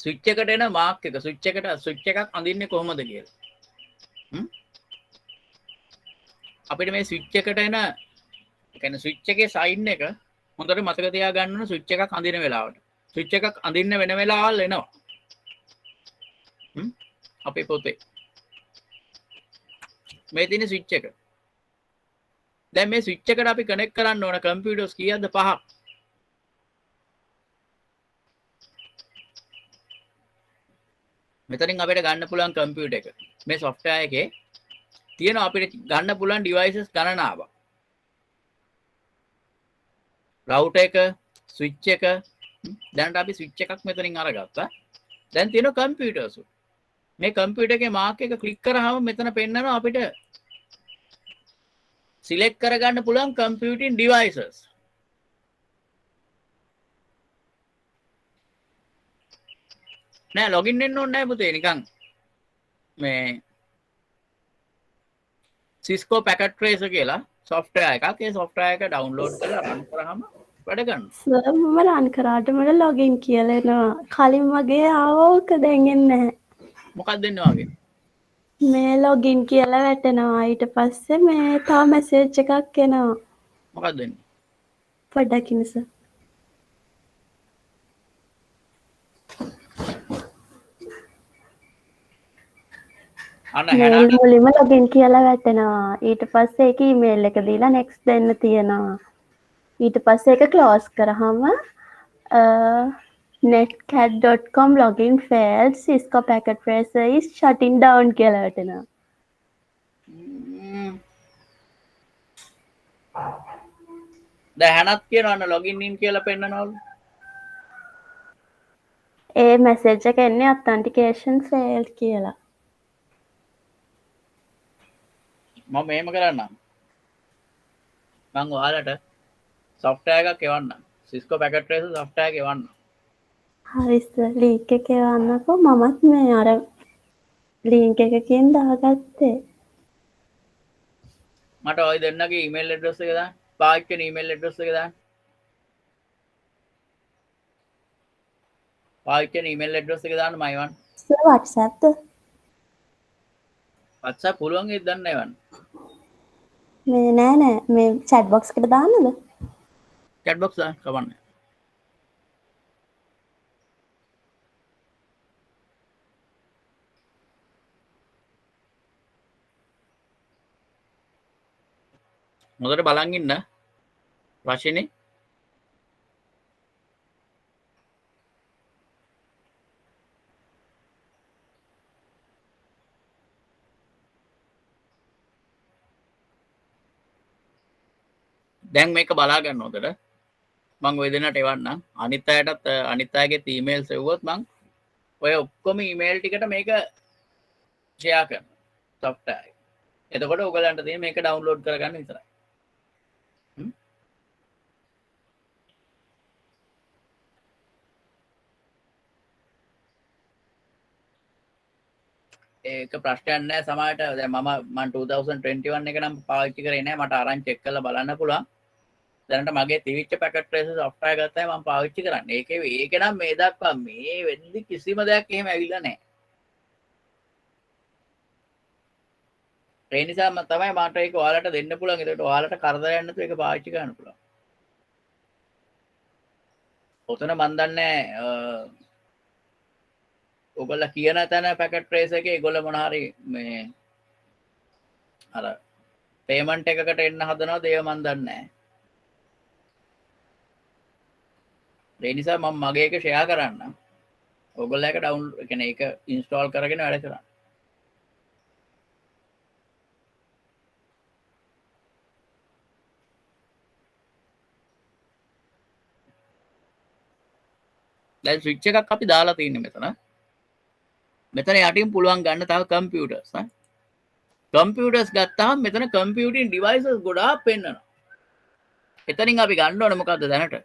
switch එකට එන mark එක switch එකක් අඳින්නේ කොහොමද කියලා. අපිට මේ switch එකට එන කියන්නේ switch එකේ sign එක හොඳට මතක තියාගන්න ඕන switch එකක් අඳින වෙලාවට. switch එකක් අඳින්න වෙන වෙලාවල් එනවා. අපේ පොතේ. මේ තියෙන switch එක. දැන් මේ switch එකට අපි connect කරන්න ඕන computers කීයක්ද? 5ක්. මෙතනින් අපිට ගන්න පුළුවන් computer එක. මේ software එකේ තියෙනවා අපිට ගන්න පුළුවන් devices ගණනාවක්. router එක, switch එක, දැනට අපි switch එකක් මෙතනින් අරගත්තා. දැන් තියෙනවා computers. මේ computer එකේ mark එක click කරාම මෙතන පෙන්නනවා අපිට select කරගන්න පුළුවන් computing devices. නෑ login වෙන්න ඕනේ නෑ පුතේ නිකන් මේ Cisco Packet Tracer කියලා software එකක්. ඒ software එක download කරලා run කරාම වැඩ කරනවා. සර් මම රන් කරාට මට ලොගින් කියලා එනවා. කලින් වගේ ආවෝක දැන් එන්නේ නැහැ. මොකක්ද දෙන්නේ වගේ? මේ ලොගින් කියලා වැටෙනවා. ඊට පස්සේ මේ තව මැසේජ් එකක් එනවා. මොකක්ද දෙන්නේ? පොඩ්ඩක් ඉන්න සර්. අන්න මේ හැනා මුලින්ම ලොගින් කියලා වැටෙනවා. ඊට පස්සේ ඒක ඊමේල් එක දීලා next දෙන්න තියෙනවා. ඊට පස්සේ ඒක close කරාම netcat.com login failed. Cisco Packet Tracer is shutting down කියලා වැටෙනවා. දැන් හැනත් කියනවා අන්න login in කියලා පෙන්නනවලු. ඒ message එක එන්නේ authentication failed කියලා. මම මෙහෙම කරන්නම්. මම ඔයාලට software එකක් එවන්නම්. Cisco Packet Tracer software එක එවන්නම්. හරි සර් link එක එවන්නකෝ මමත් මේ අර link එකකින් දාගත්තේ. මට ඔය දෙන්නගේ email address එක දාන්න. පාවිච්චි කරන email address එක දාන්න. පාවිච්චි කරන email address එක දාන්න මයිවන්. සර් WhatsApp ද? WhatsApp පුළුවන් ඒක දන්න එවන්න. මේ නෑ මේ chat box එකට දාන්නද? chat box දාන්න කවන්න. හොඳට බලන් ඉන්න. රශිනේ දැන් මේක බලා ගන්න හොඳට. මම ඔය දෙන්නට එවන්නම්. අනිත් අයටත් අනිත් අයගේ ඊමේල්ස් එවුවොත් මම ඔය ඔක්කොම ඊමේල් ටිකට මේක ෂෙයා කරනවා. software එක. එතකොට ඔයගලන්ට තියෙන මේක ඩවුන්ලෝඩ් කරගන්න විතරයි. ඒක ප්‍රශ්නයක් නෑ සමහරට දැන් මම 2021 එක නම් පාවිච්චි කරේ නෑ මට අරන් චෙක් කරලා බලන්න පුළුවන් දැනට මගේ තිවිච්ච පැකට් ට්‍රේසර් software ගත්තා මම පාවිච්චි කරන්නේ ඒක නම් මේ දක්වා මේ වෙද්දි කිසිම දෙයක් එහෙම ඇවිල්ලා නෑ ඒ නිසා මම තමයි මට ඒක ඔයාලට දෙන්න පුළුවන් ඒකට ඔයාලට කරදරයක් නැතුව ඒක පාවිච්චි කරන්න පුළුවන් ඔතන මන් දන්නේ ඔයගොල්ලෝ කියන තැන පැකට් ට්‍රේස් එකේ ඒගොල්ලෝ මොන හරි මේ අර පේමන්ට් එකකට එන්න හදනවද ඒව මන් දන්නේ නැහැ. ඒ නිසා මම මගේ එක ෂෙයා කරන්නම්. ඔයගොල්ලෝ එක ඩවුන්ලෝඩ් කියන්නේ ඒක ඉන්ස්ටෝල් කරගෙන වැඩ කරන්න. දැන් ස්විච් එකක් අපි දාලා තියෙන්නේ මෙතන. මෙතන යටින් පුළුවන් ගන්න තව කම්පියුටර්ස් නේ. කම්පියුටර්ස් ගත්තාම මෙතන කම්පියුටින් ඩිවයිසස් ගොඩාක් පෙන්නනවා. එතනින් අපි ගන්න ඕනේ මොකද්ද දැනට?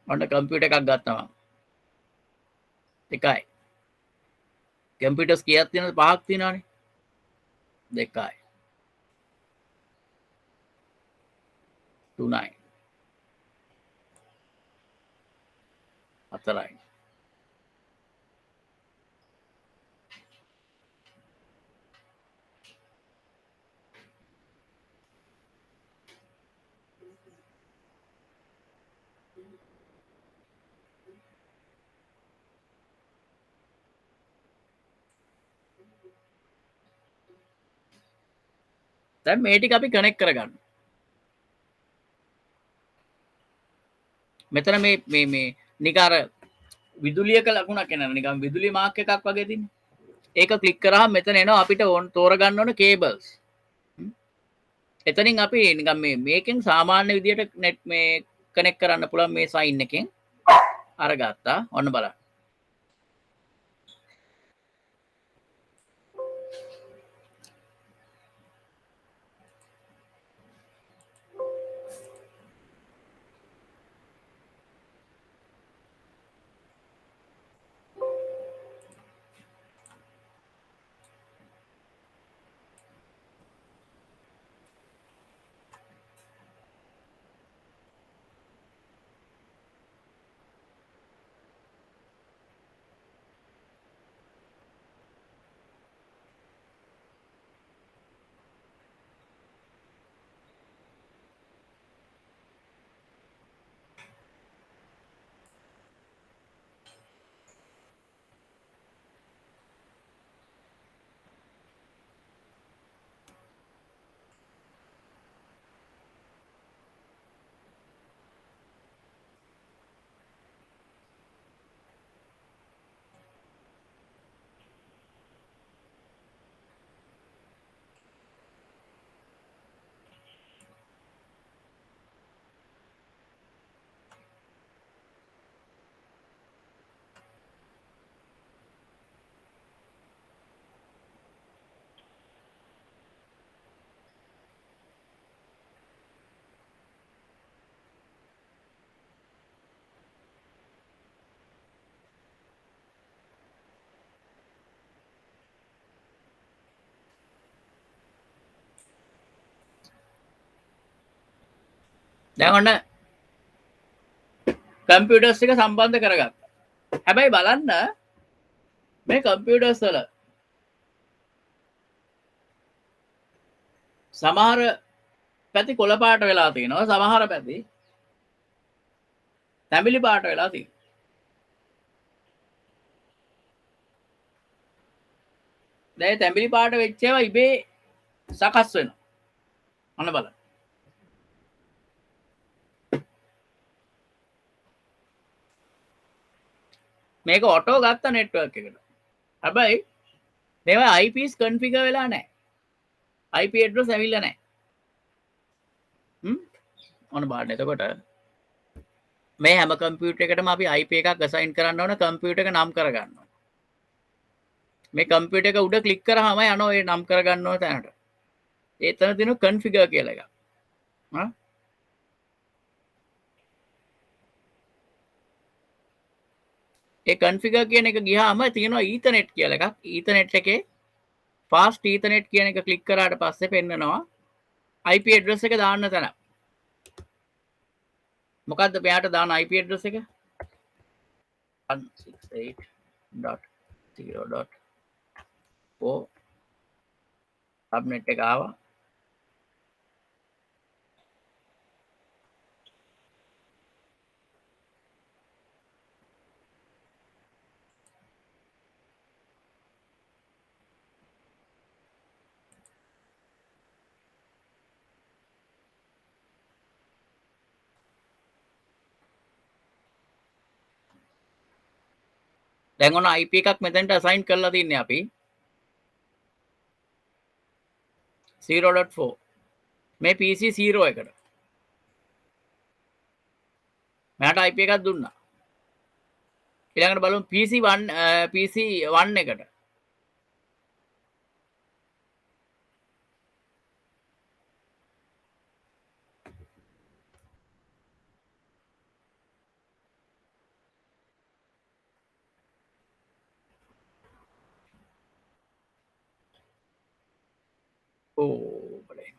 ඔන්න කම්පියුටර් එකක් ගත්තා මම. එකයි. කම්පියුටර්ස් කීයක් තියෙනවද? 5ක් තියෙනවානේ. 2යි. 3යි. 4යි. දැන් මේ ටික අපි කනෙක්ට් කරගන්න. මෙතන මේ නිකන් අර විදුලියක ලකුණක් එනවා. නිකන් විදුලි මාක් එකක් වගේ තියෙන්නේ. ඒක ක්ලික් කරාම මෙතන එනවා අපිට තෝරගන්න ඕන කේබල්ස්. එතනින් අපි නිකන් මේකෙන් සාමාන්‍ය විදියට net මේ කනෙක්ට් කරන්න පුළුවන් මේ සයින් එකෙන් අරගත්තා. ඔන්න බලන්න. දැන් ඔන්න කම්පියුටර්ස් එක සම්බන්ධ කරගත්තා. හැබැයි බලන්න මේ කම්පියුටර්ස් වල සමහර පැති කොළ පාට වෙලා තියෙනවා. සමහර පැති තැඹිලි පාට වෙලා තියෙනවා. දැන් තැඹිලි පාට වෙච්ච ඒවා ඉබේ සකස් වෙනවා. අන්න බලන්න. මේක ඔටෝ ගත්ත නෙට්වර්ක් එකට. හැබැයි මේවා IPs කන්ෆිගර් වෙලා නැහැ. IP address ඇවිල්ලා නැහැ. ඔන්න බලන්න. එතකොට මේ හැම කම්පියුටර් එකටම අපි IP එකක් assign කරන්න ඕන කම්පියුටර් එක නම් කරගන්න ඕන. මේ කම්පියුටර් එක උඩ ක්ලික් කරාම යනවා ඒ නම් කරගන්න ඕන තැනට. එතන තියෙන කන්ෆිගර් කියලා එකක්. ඒ කන්ෆිගර් කියන එක ගියාම තියෙනවා ඊතර්නෙට් කියලා එකක්. ඊතර්නෙට් එකේ ෆාස්ට් ඊතර්නෙට් කියන එක ක්ලික් කරාට පස්සේ පෙන්නනවා IP address එක දාන්න තැන. මොකද්ද මෙයාට දාන IP address එක? 168.0.4 සබ්නෙට් එක ආවා. දැන් ඔන්න IP එකක් මෙතනට assign කරලා තින්නේ අපි 0.4 මේ PC 0 එකට මට IP එකක් දුන්නා ඊළඟට බලමු PC 1 එකට ඕ බලන්න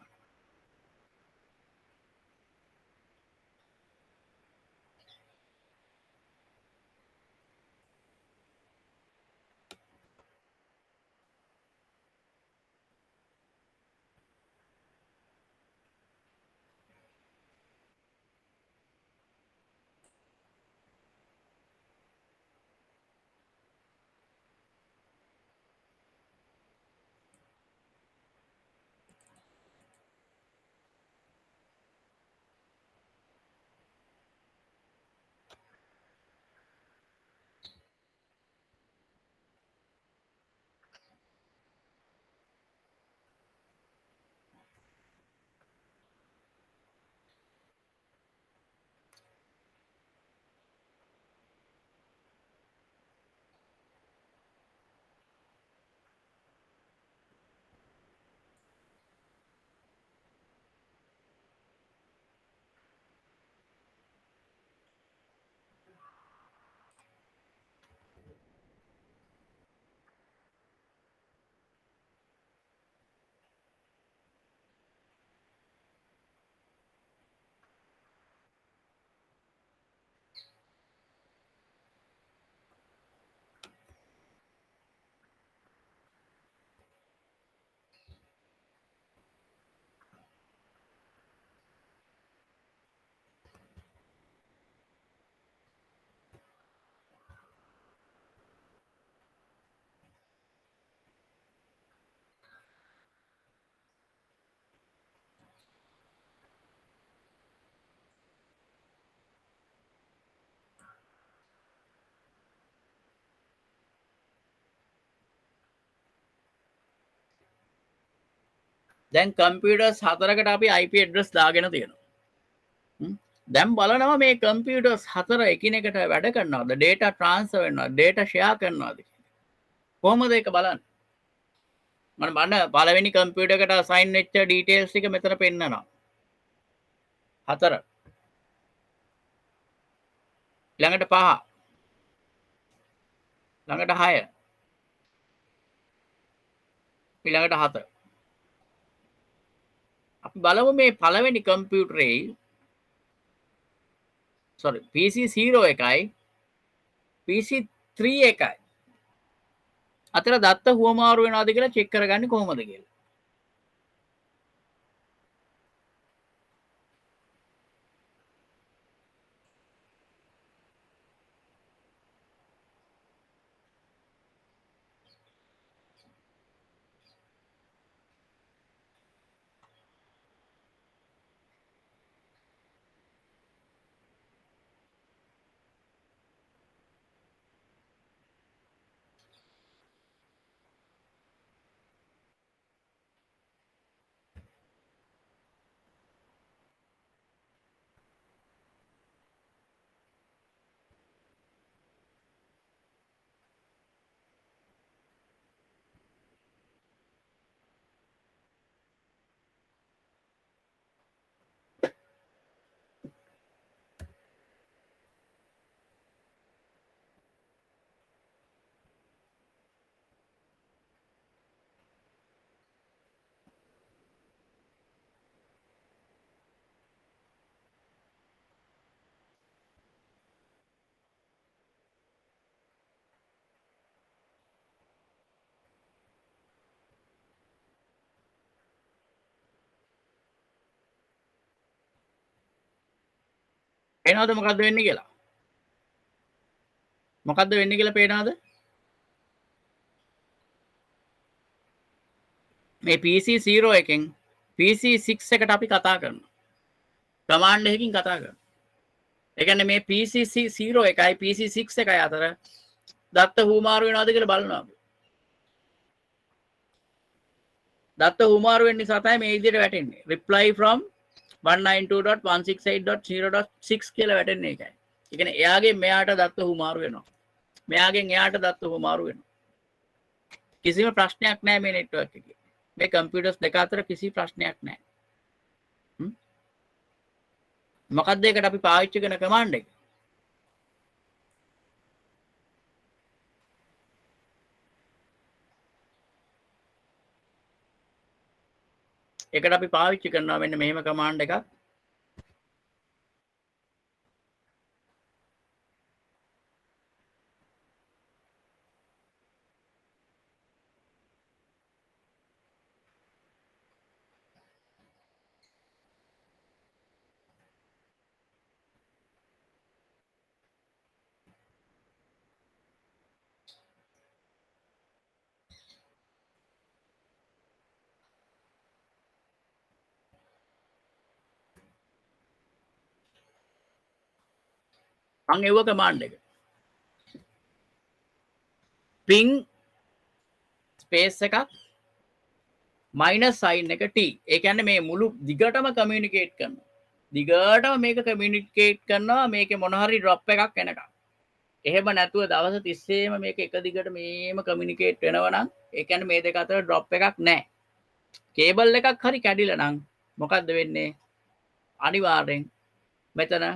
දැන් කම්පියුටර්ස් 4කට අපි IP address දාගෙන තියෙනවා දැන් බලනවා මේ කම්පියුටර්ස් 4 එකිනෙකට වැඩ කරනවද data transfer වෙනවද data share කරනවද කොහොමද ඒක බලන්නේ මම බලන්න පළවෙනි කම්පියුටර් එකට assign වෙච්ච details ටික මෙතන පෙන්නනවා 4 ළඟට 5 ළඟට 6 ඊළඟට 7 අපි බලමු මේ පළවෙනි කම්පියුටරේ PC 0 එකයි PC 3 එකයි අතර දත්ත හුවමාරු වෙනවද කියලා චෙක් කරගන්නේ කොහොමද කියලා පේනවද මොකද්ද වෙන්නේ කියලා මොකද්ද වෙන්නේ කියලා පේනවද මේ PC 0 එකෙන් PC 6 එකට අපි කතා කරනවා කමාන්ඩ් එකකින් කතා කරනවා ඒ කියන්නේ මේ PC 0 එකයි PC 6 එකයි අතර දත්ත හුමාරු වෙනවද කියලා බලනවා. දත්ත හුමාරු වෙන නිසා තමයි මේ විදිහට වැටෙන්නේ. reply from 192.168.0.6 කියලා වැටෙන්නේ ඒකයි. ඒ කියන්නේ එයාගෙන් මෙයාට දත්ත හුමාරු වෙනවා. මෙයාගෙන් එයාට දත්ත හුමාරු වෙනවා. කිසිම ප්‍රශ්නයක් නැහැ මේ නෙට්වර්ක් එකේ. මේ කම්පියුටර්ස් දෙක අතර කිසි ප්‍රශ්නයක් නැහැ. මොකක්ද ඒකට අපි පාවිච්චි කරන කමාන්ඩ් එක? ඒකට අපි පාවිච්චි කරනවා මෙන්න මෙහෙම කමාන්ඩ් එකක්. මං එව්ව කමාන්ඩ් එක. ping ස්පේස් එකක් මයිනස් සයින් එක t. ඒ කියන්නේ මේ මුළු දිගටම කමියුනිකේට් කරනවා. දිගටම මේක කමියුනිකේට් කරනවා මේකේ මොන හරි ඩ්‍රොප් එකක් එනකම්. එහෙම නැතුව දවස් 30ෙම මේක එක දිගට මේම කමියුනිකේට් වෙනවා නම් ඒ කියන්නේ මේ දෙක අතර ඩ්‍රොප් එකක් නැහැ. කේබල් එකක් හරි කැඩිලා නම් මොකද්ද වෙන්නේ? අනිවාර්යෙන් මෙතන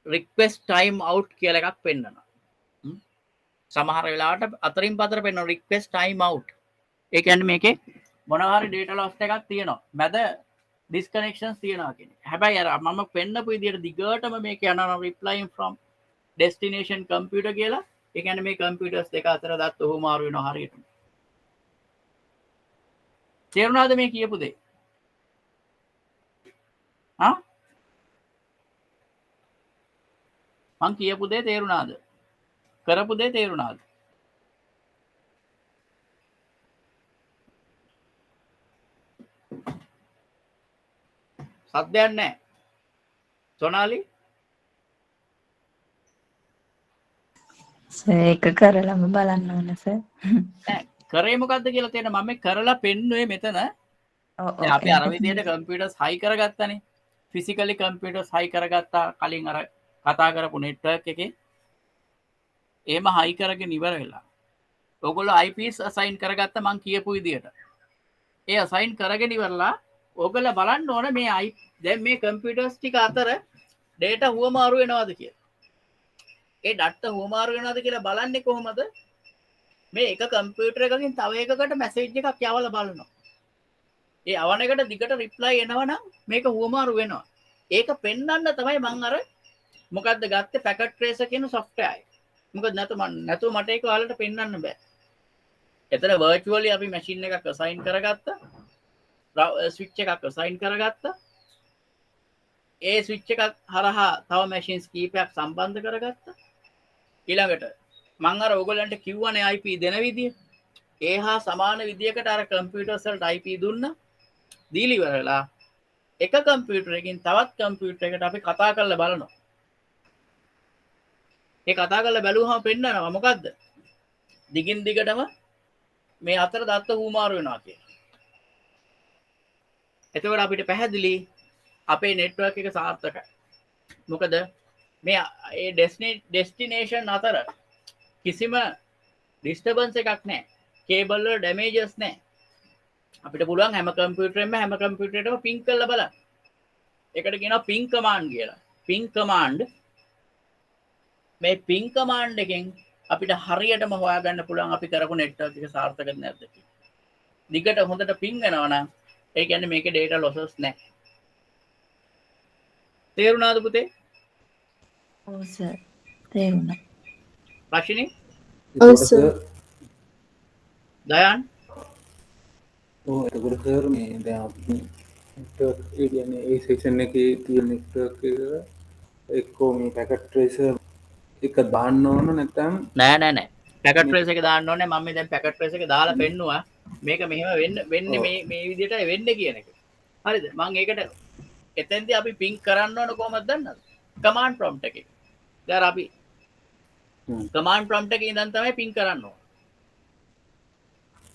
රික්වෙස්ට් ටයිම් අවුට් කියලා එකක් පෙන්නනවා. සමහර වෙලාවට අතරින් පතර පෙන්නන රික්වෙස්ට් ටයිම් අවුට්. ඒ කියන්නේ මේකේ මොනවා හරි data loss එකක් තියෙනවා. මැද disconnections තියෙනවා කියන්නේ. හැබැයි අර මම පෙන්නපු විදිහට දිගටම මේක යනවා replying from destination computer කියලා. ඒ කියන්නේ මේ computers දෙක අතර දත් උහුමාරු වෙනවා හරියට. තේරුණාද මේ කියපු දේ? හා? මං කියපු දේ තේරුණාද? කරපු දේ තේරුණාද? සද්දයක් නැහැ. සොනාලි? ඒක කරලම බලන්න ඕන සර්. නෑ කරේ මොකද්ද කියලා තේරෙන මම මේ කරලා පෙන්නුවේ මෙතන. දැන් අපි අර විදිහට කම්පියුටර්ස් හයි කරගත්තානේ. ෆිසිකලි කම්පියුටර්ස් හයි කරගත්තා කලින් අර කතා කරපු නෙට්වර්ක් එකේ. එහෙම හයි කරගෙන ඉවර වෙලා. ඔයගොල්ලෝ IPs assign කරගත්ත මං කියපු විදිහට. ඒ assign කරගෙන ඉවරලා ඔයගොල්ලෝ බලන්න ඕන මේ දැන් මේ කම්පියුටර්ස් ටික අතර data හුවමාරු වෙනවද කියලා. ඒ data හුවමාරු වෙනවද කියලා බලන්නේ කොහොමද? මේ එක කම්පියුටර් එකකින් තව එකකට මැසේජ් එකක් යවලා බලනවා. ඒ අවන එකට දිගට රිප්ලයි එනවනම් මේක හුවමාරු වෙනවා. ඒක පෙන්වන්න තමයි මං අර මොකද්ද ගත්තේ පැකට් ට්‍රේසර් කියන software එක. මොකද නැතුව මට ඒක ඔයාලට පෙන්වන්න බෑ. එතන virtually අපි machine එකක් assign කරගත්තා. switch එකක් assign කරගත්තා. ඒ switch එකක් හරහා තව machines කීපයක් සම්බන්ධ කරගත්තා. ඊළඟට මං අර ඔයගොල්ලන්ට කිව්වනේ IP දෙන විදිය. ඒ හා සමාන විදියකට අර කම්පියුටර්ස් වලට IP දුන්නා. දීලි ඉවරලා එක කම්පියුටර් එකකින් තවත් කම්පියුටර් එකට අපි කතා කරලා බලනවා. ඒ කතා කරලා බැලුවහම පෙන්නනවා මොකද්ද? දිගින් දිගටම මේ අතර දත්ත හුමාරු වෙනවා කියලා. එතකොට අපිට පැහැදිලි අපේ නෙට්වර්ක් එක සාර්ථකයි. මොකද මේ ඒ ඩෙස්ටිනේෂන් අතර කිසිම ඩිස්ටර්බන්ස් එකක් නැහැ. කේබල් වල ඩැමේජස් නැහැ. අපිට පුළුවන් හැම කම්පියුටරෙම පින් කරලා බලන්න. ඒකට කියනවා පින් කමාන්ඩ් කියලා. පින් කමාන්ඩ් මේ පින් කමාන්ඩ් එකෙන් අපිට හරියටම හොයාගන්න පුළුවන් අපි කරපු නෙට්වර්ක් එක සාර්ථකද නැද්ද කියලා. දිගට හොඳට පින් වෙනවා නම් ඒ කියන්නේ මේකේ data losses නැහැ. තේරුණාද පුතේ? ඔව් සර්. තේරුණා. රශිනී? ඔව් සර්. දයන්? ඔව් එතකොට සර් මේ දැන් අපි නෙට්වර්ක් ඒ කියන්නේ ඒ සෙක්ෂන් එකේ තියෙන නෙට්වර්ක් එක එක්කෝ මේ පැකට් ට්‍රේසර් එක දාන්න ඕන නැත්නම් නෑ පැකට් ට්‍රේස් එක දාන්න ඕනේ. මම මේ දැන් පැකට් ට්‍රේස් එක දාලා පෙන්නුවා. මේක මෙහෙම වෙන්නේ මේ විදිහට වෙන්නේ කියන එක. හරිද? මම ඒකට එතෙන්දී අපි පින් කරන්න ඕන කොහොමද දන්නවද? කමාන්ඩ් ප්‍රොම්ප්ට් එකේ. දැන් අපි කමාන්ඩ් ප්‍රොම්ප්ට් එකේ ඉඳන් තමයි පින් කරන්න ඕන.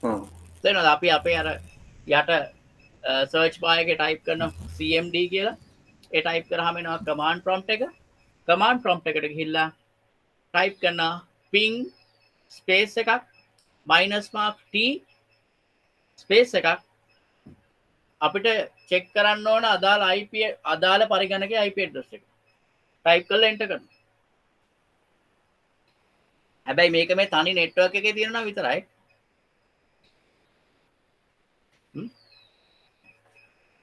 හ්ම්. තේරෙනවද? අපි අපේ අර යට සර්ච් බාර් එකේ ටයිප් කරන CMD කියලා. ඒ ටයිප් කරාම එනවා කමාන්ඩ් ප්‍රොම්ප්ට් එක. කමාන්ඩ් ප්‍රොම්ප්ට් එකට ගිහිල්ලා ටයිප් කරනවා ping ස්පේස් එකක් -mark t ස්පේස් එකක් අපිට චෙක් කරන්න ඕන අදාළ පරිගණකයේ IP address එක. ටයිප් කරලා එන්ටර් කරනවා. හැබැයි මේක මේ තනි නෙට්වර්ක් එකේ තියෙනවා විතරයි.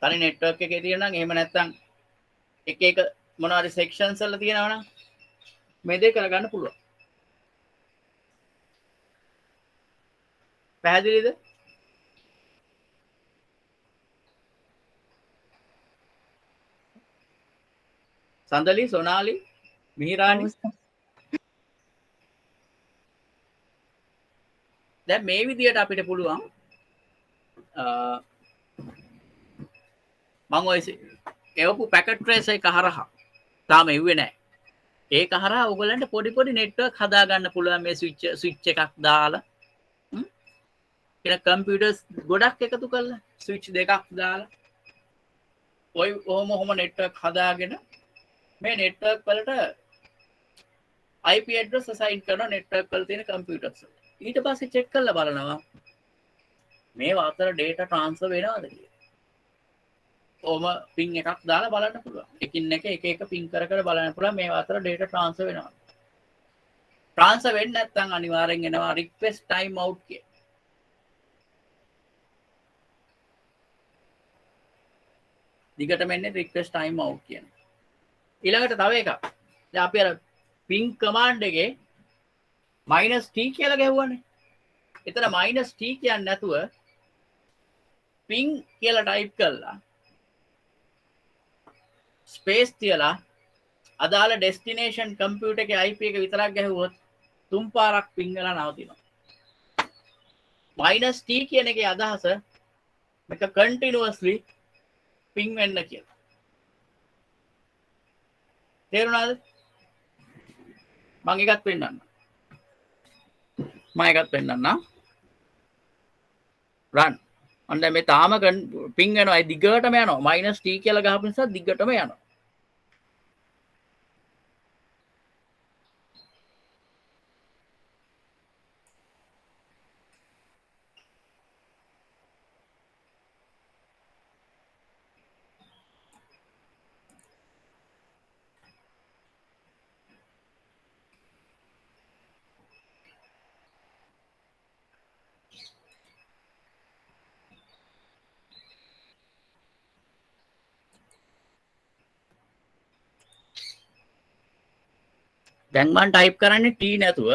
තනි නෙට්වර්ක් එකේ තියෙනවා නම් එහෙම නැත්නම් එක මොනවාරි සෙක්ෂන්ස් වල තියෙනවා නම් මේ දේ කරගන්න පුළුවන්. පැහැදිලිද? සඳලි සොනාලි මිහිරානි දැන් මේ විදියට අපිට පුළුවන් මම ඔය එවපු පැකට් ට්‍රේස් එක හරහා තාම එව්වේ නැහැ. ඒක හරහා ඔයගලන්ට පොඩි නෙට්වර්ක් හදා ගන්න පුළුවන් මේ ස්විච් එකක් දාලා. කියන කම්පියුටර්ස් ගොඩක් එකතු කරලා ස්විච් දෙකක් දාලා ඔය ඔහොම නෙට්වර්ක් හදාගෙන මේ නෙට්වර්ක් වලට IP address assign කරන නෙට්වර්ක් වල තියෙන කම්පියුටර්ස් වල. ඊට පස්සේ චෙක් කරලා බලනවා මේ අතර data transfer වෙනවද කියලා. ඔහොම ping එකක් දාලා බලන්න පුළුවන්. එකින් එක ping කර බලන්න පුළුවන් මේ අතර data transfer වෙනවද. transfer වෙන්නේ නැත්නම් අනිවාර්යෙන් එනවා request time out කියලා. දිගටම එන්නේ request time out කියන. ඊළඟට තව එකක්. දැන් අපි අර ping command එකේ -t කියලා ගැහුවානේ. එතන -t කියන්නේ නැතුව ping කියලා ටයිප් කළා. ස්පේස් තියලා අදාළ ඩෙස්ටිනේෂන් කම්පියුටර් එකේ IP එක විතරක් ගැහුවොත් තුන් පාරක් ping වෙලා නවතිනවා. -t කියන එකේ අදහස මේක continuously ping වෙන්න කියලා. තේරුණාද? මම එකක් පෙන්නන්නම්. run. අන්න මේ තාම ping වෙනවා. ඒ දිගටම යනවා. -t කියලා ගහපු නිසා දිගටම යනවා. දැන් මම ටයිප් කරන්නේ t නැතුව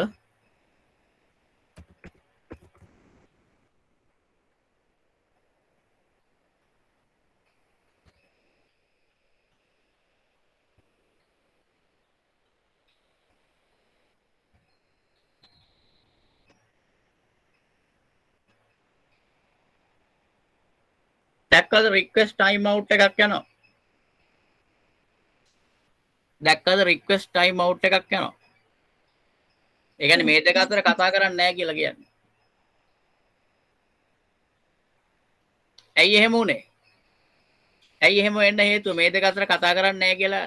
දැක්කද රික්වෙස්ට් ටයිම් අවුට් එකක් යනවා. දැක්කද රික්වෙස්ට් ටයිම් අවුට් එකක් යනවා. ඒ කියන්නේ මේ දෙක අතර කතා කරන්නේ නැහැ කියලා කියන්නේ. ඇයි එහෙම උනේ? ඇයි එහෙම වෙන්න හේතුව? මේ දෙක අතර කතා කරන්නේ නැහැ කියලා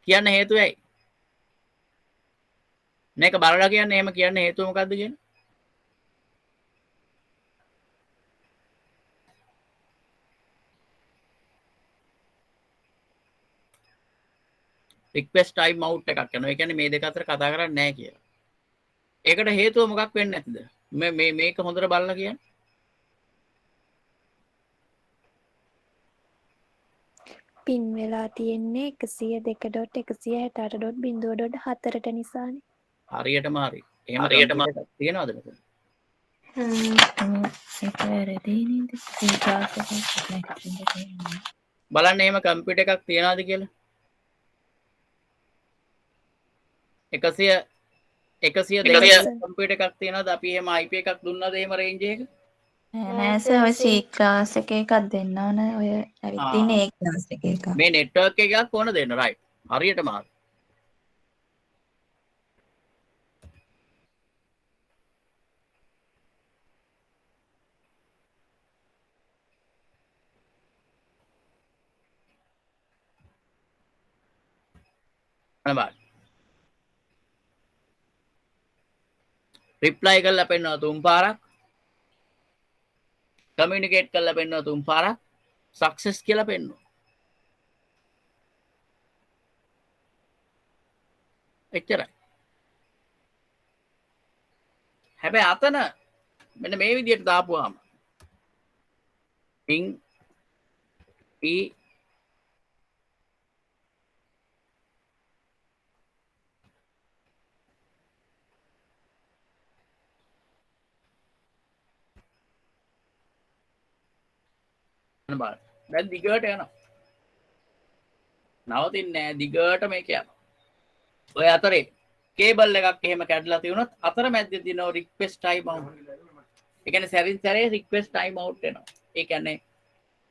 කියන්න හේතුව ඇයි? මේක බලලා කියන්නේ එහෙම කියන්න හේතුව මොකද්ද කියන්නේ? රික්වෙස්ට් ටයිම් අවුට් එකක් යනවා. ඒ කියන්නේ මේ දෙක අතර කතා කරන්නේ නැහැ කියලා. ඒකට හේතුව මොකක් වෙන්නේ නැතිද? මේක හොඳට බලලා කියන්න. පින් වෙලා තියෙන්නේ 102.168.0.4ට නිසානේ. හරියටම හරි. එහෙම හරියටම තියනවද මෙතන? ඒක වැරදි නේද? බලන්න එහෙම කම්පියුටර් එකක් තියනවද කියලා. 100 කම්පියුටර් එකක් තියනවද? අපි එහෙම IP එකක් දුන්නද එහෙම රේන්ජ් එකක? නෑ සර් ඔය C ක්ලාස් එකේ එකක් දෙන්න ඕන. ඔය ඇවිත් තියෙන A ක්ලාස් එකේ එකක්. මේ නෙට්වර්ක් එකක් ඕන දෙන්න රයිට්. හරියටම හරි. අන්න බලන්න. රිප්ලයි කරලා පෙන්නනවා 3 පාරක්. කමියුනිකේට් කරලා පෙන්නනවා 3 පාරක්. සක්සස් කියලා පෙන්නනවා. එච්චරයි. හැබැයි අතන මෙන්න මේ විදිහට දාපුවාම ping p අන්න බලන්න. දැන් දිගට යනවා. නවතින්නේ නැහැ. දිගට මේක යනවා. ඔය අතරේ කේබල් එකක් එහෙම කැඩලා තියුණොත් අතර මැද්දේ තියෙන රික්වෙස්ට් ටයිම් අවුට්. ඒ කියන්නේ සැරින් සැරේ රික්වෙස්ට් ටයිම් අවුට් වෙනවා. ඒ කියන්නේ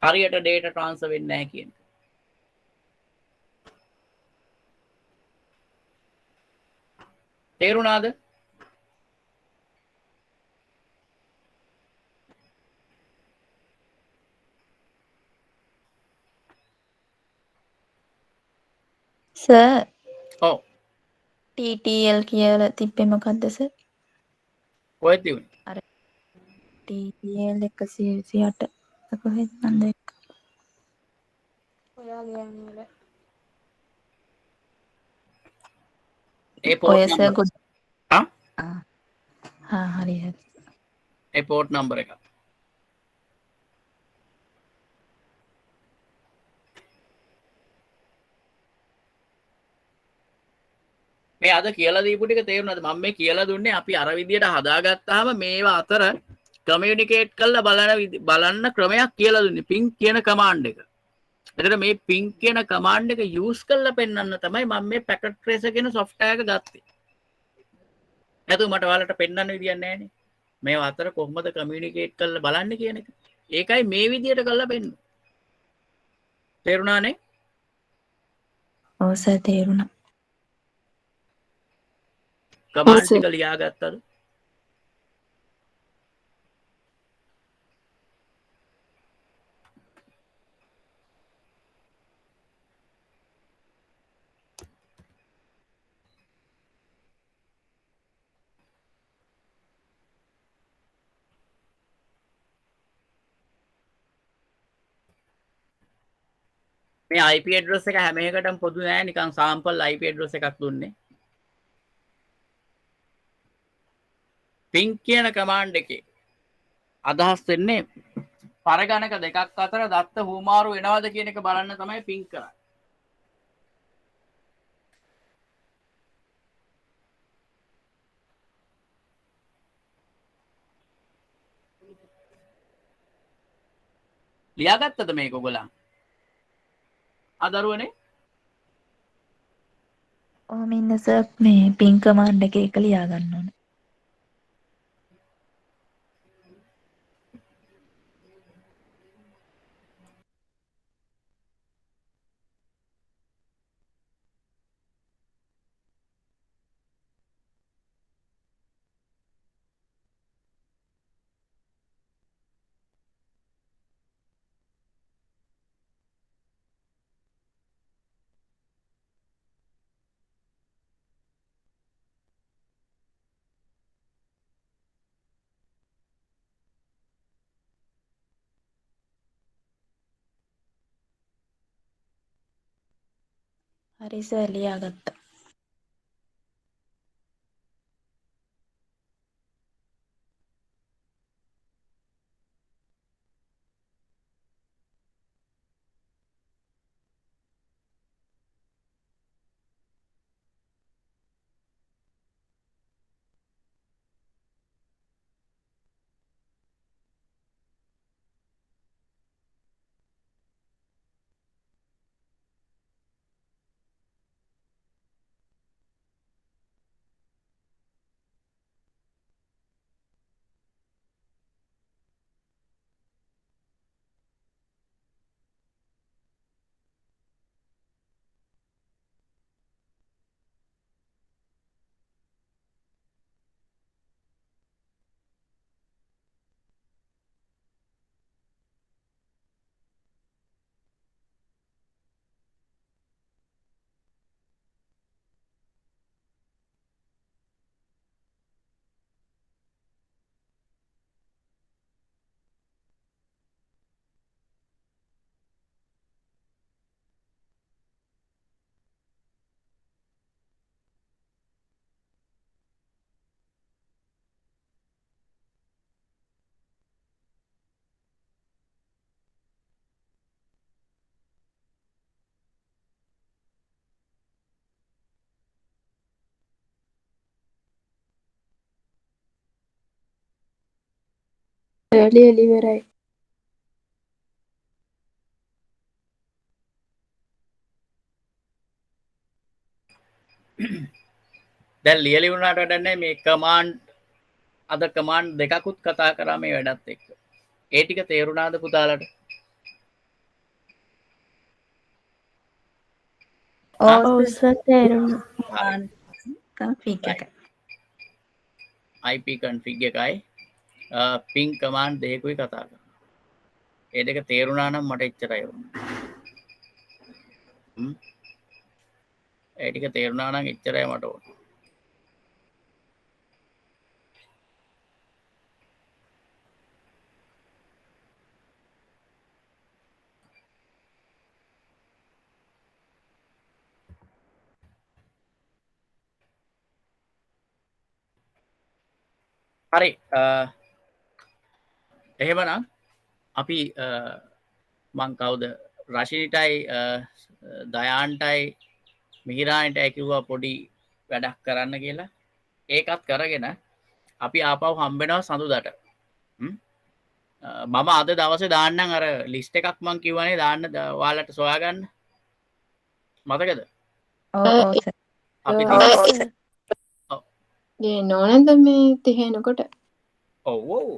හරියට ඩේටා ට්‍රාන්ස්ෆර් වෙන්නේ නැහැ කියන එක. තේරුණාද? සර් ඔව්. TTL කියලා තිබ්බේ මොකද්ද සර්? කොහෙද තියුනේ? අර TTL 128 කොහෙද මන් දැක්ක. ඔයාගේ වල ඒ ඔය පෝට් සර් නම්බර්. ගොඩ ආ හරි හරි. ඒ පෝට් නම්බර එක. මේ අද කියලා දීපු ටික තේරුණාද? මම මේ කියලා දුන්නේ අපි අර විදියට හදාගත්තාම මේවා අතර කමියුනිකේට් කරලා බලන්න ක්‍රමයක් කියලා දුන්නේ. ping කියන කමාන්ඩ් එක. එතකොට මේ ping කියන කමාන්ඩ් එක යූස් කරලා පෙන්වන්න තමයි මම මේ පැකට් ට්‍රේසර් කියන software එක ගත්තේ. නැතු මට ඔයාලට පෙන්වන්න විදියක් නැහැ නේ. මේවා අතර කොහොමද කමියුනිකේට් කරලා බලන්න කියන එක. ඒකයි මේ විදියට කරලා පෙන්වන්නේ. තේරුණානේ? ඔව් සර් තේරුණා. කමාන්ඩ් ටික ලියාගත්තද? මේ IP address එක හැම එකටම පොදු නෑ නිකන් sample IP address එකක් දුන්නේ. ping කියන කමාන්ඩ් එකේ අදහස් වෙන්නේ පරගණක දෙකක් අතර දත්ත හුමාරු වෙනවද කියන එක බලන්න තමයි ping කරන්නේ. ලියාගත්තද මේක ඔයගොල්ලන්? අදරුවනේ ඔහොම ඉන්න සර් මේ පින් කමාන්ඩ් එකේ එක ලියා ගන්න ඕනේ. හරි සර් ලියාගත්තා. ලියලා ඉවරයි. දැන් ලියලි වුණාට වැඩක් නැහැ මේ කමාන්ඩ් අද කමාන්ඩ් දෙකකුත් කතා කරා මේ වැඩත් එක්ක. ඒ ටික තේරුණාද පුතාලට? ඔව් ඔව් සර් තේරුණා. config එක. IP config එකයි ping command දෙකකුයි කතා කරනවා. ඒ දෙක තේරුණා නම් මට එච්චරයි වුණේ. ඒ ටික තේරුණා නම් එච්චරයි මට ඕනේ. හරි එහෙමනම් අපි මං කවුද රශිනිටයි දයාන්ටයි මිහිරාණටයි කිව්වා පොඩි වැඩක් කරන්න කියලා. ඒකත් කරගෙන අපි ආපහු හම්බෙනවා සඳුදාට. මම අද දවසේ දාන්නම් අර ලිස්ට් එකක් මං කිව්වනේ දාන්න ඔයාලට සොයාගන්න. මතකද? ඔව් සර්. අපි ගේන්න ඕනද මේ 30 එනකොට? ඔව් ඔව්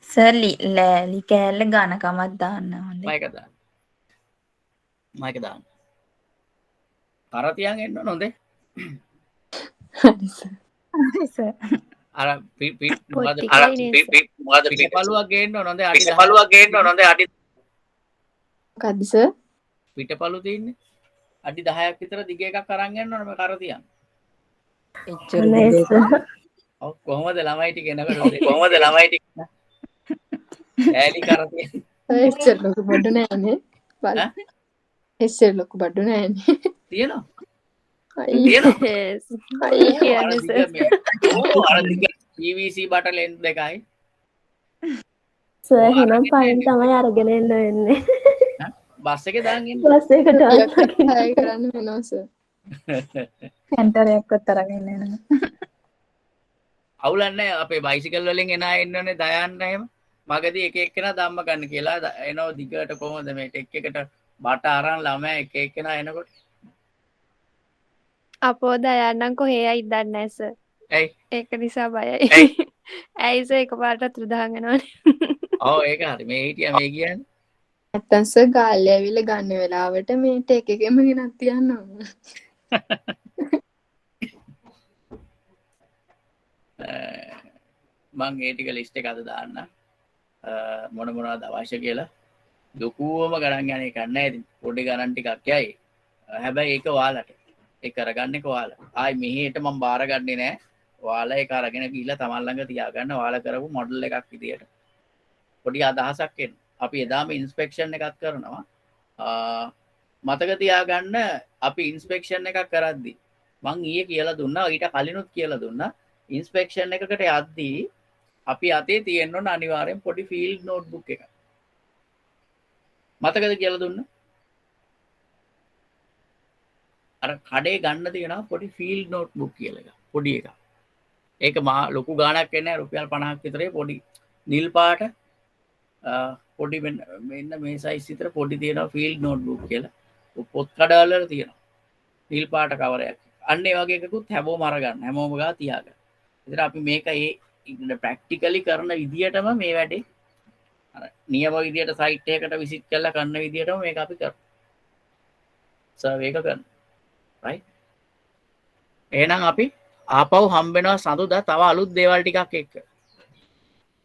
සර් ලෑලි කෑල්ල ඝනකමක් දාන්න හොඳයි. මයික දාන්න. මයික දාන්න. කර තියන් එන්න ඕන හොඳේ. හරි සර්. හරි සර්. අර පොට්ටි අර කයිනේ පිටපළුවක් ගේන්න ඕන හොඳේ. පිටපළුවක් ගේන්න ඕන හොඳේ. අඩි මොකද්ද සර්? පිටපළු තියෙන්නේ. අඩි 10ක් විතර දිග එකක් අරන් යන්න ඕන මේ කර තියන්. එච්චර නෑ දෙයක්. සර්. ඔව් කොහමද ළමයි ටික එනකොට කොහමද ළමයි ටික ඈලි කර තියන්. එච්චර ලොකු බඩු නෑනේ. බලන්න. එච්චර ලොකු බඩු නෑනේ. තියෙනවා. අයියෝ. yes අර කියන්නේ දිග සර් මේ අර දිග PVC බට ලෙන්ස් දෙකයි. සර් එහෙනම් පයින් තමයි අරගෙන එන්න වෙන්නේ. බස් එකේ දාන් එන්න. බස් එකට හයි කරන්න වෙනවා සර්. සෙන්ටර් එකක් අරගෙන එනවා. අවුලක් නැහැ අපේ බයිසිකල් වලින් එන අය ඉන්නෝනේ දයන්න එහෙම. මගදී එක එක්කෙනා ධම්ම ගන්න කියලා එනවා දිගට කොහොමද මේ ටෙක් එකට බට අරන් ළමයා එක එක්කෙනා එනකොට. අපෝ දයන්නම් කොහේ යයිද දන්නේ නැහැ සර් ඇයි? ඒක නිසා බයයි ඇයි සර් එකපාරට අතුරු දහන් යනවනේ ඔව් ඒක හරි. මේ හිටියා මේ කියන්නේ. නැත්තම් සර් ගාල්ලේ ඇවිල්ලා ගන්න වෙලාවට මේ ටෙක් එකෙම ගෙනත් තියන්න ඕන. මං ඒ ටික ලිස්ට් එක අද දාන්න. මොන මොනවද අවශ්‍ය කියලා. ලොකුවම ගණන් යන එකක් නෑ. ඉතින් පොඩි ගණන් ටිකක් යයි. හැබැයි ඒක ඔයාලට. ඒක කරගන්න එක ඔයාලා. ආයි මෙහෙට මම බාරගන්නේ නෑ. ඔයාලා ඒක අරගෙන ගිහිල්ලා තමන් ළඟ තියාගන්න. ඔයාලා කරපු මොඩල් එකක් විදියට. පොඩි අදහසක් එන්න. අපි එදාම ඉන්ස්පෙක්ෂන් එකක් කරනවා. මතක තියාගන්න අපි ඉන්ස්පෙක්ෂන් එකක් කරද්දි මං ඊයේ කියලා දුන්නා. ඊට කලිනුත් කියලා දුන්නා. ඉන්ස්පෙක්ෂන් එකකට යද්දී අපි අතේ තියෙන්න ඕන අනිවාර්යෙන් පොඩි ෆීල්ඩ් නෝට්බුක් එකක්. මතකද කියලා දුන්නා? අර කඩේ ගන්න තියෙනවා පොඩි ෆීල්ඩ් නෝට්බුක් කියලා එකක්. පොඩි එකක්. ඒක මා ලොකු ගාණක් වෙන්නේ නැහැ. රුපියල් 50ක් විතරේ පොඩි නිල් පාට පොඩි මෙන්න මේ සයිස් විතර පොඩි තියෙනවා ෆීල්ඩ් නෝට්බුක් කියලා. පොත් කඩවල වල තියෙනවා. නිල් පාට කවරයක්. අන්න ඒ වගේ එකකුත් හැමෝම අරගන්න. හැමෝම ගා තියාගන්න. ඉතින් අපි මේක ඒ ප්‍රැක්ටිකලි කරන විදියටම මේ වැඩේ අර නියම විදියට සයිට් එකකට විසිට් කරලා කරන විදියටම මේක අපි කරමු. සර්ව් එක කරමු. right? එහෙනම් අපි ආපහු හම්බ වෙනවා සඳුදා තව අලුත් දේවල් ටිකක් එක්ක.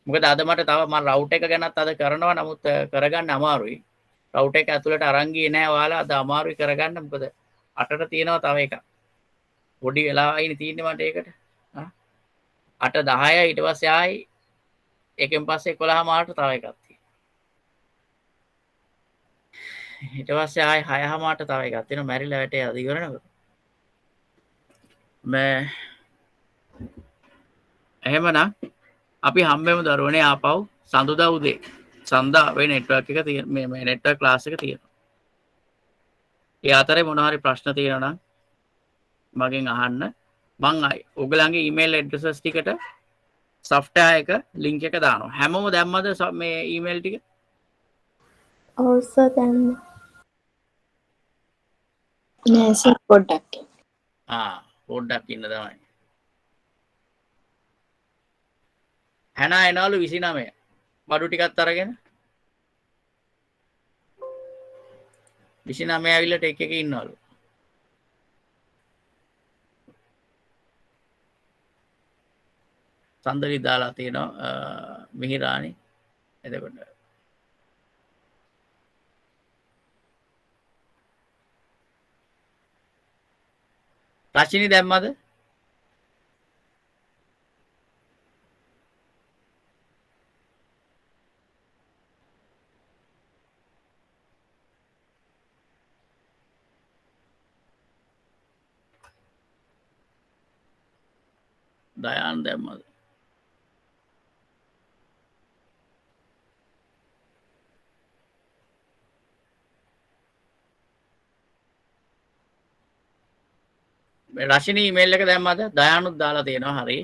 මොකද අද මට තව මම රවුට් එක ගැනත් අද කරනවා. නමුත් කරගන්න අමාරුයි. රවුට් එක ඇතුළට අරන් ගියේ නෑ ඔයාලා. අද අමාරුයි කරගන්න. මොකද අටට තියෙනවා තව එකක්. පොඩි වෙලාවයිනේ තියෙන්නේ මට ඒකට. 8 10 ඊට පස්සේ ආයි එකෙන් පස්සේ 11 මාට තව එකක් තියෙනවා. ඊට පස්සේ ආයි 6 මාට තව එකක් තියෙනවා. මැරිලා වැටේ අද ඉවරනකොට. එහෙමනම් අපි හම්බෙමු දරුවනේ ආපහු සඳුදා උදේ. සඳා වෙයි නෙට්වර්ක් එක තියෙන මේ නෙට්වර්ක් ක්ලාස් එක තියෙනවා. ඒ අතරේ මොනවා හරි ප්‍රශ්න තියෙනවා නම් මගෙන් අහන්න. මං ඔයගලගේ ඊමේල් ඇඩ්‍රසස් ටිකට software එක link එක දානවා. හැමෝම දැම්මද මේ email ටික? ඔව් සර් දැන් නෑ සර් පොඩ්ඩක්. පොඩ්ඩක් ඉන්න තමයි. හැනා එනවලු 29 බඩු ටිකත් අරගෙන 29 ඇවිල්ලා ටෙක් එකේ ඉන්නවලු. සඳලි දාලා තියෙනවා මිහිරානි. එතකොට රචිනි දැම්මද? දයාන් දැම්මද? රශිනී ඊමේල් එක දැම්මද? දයානුත් දාලා තියෙනවා. හරි.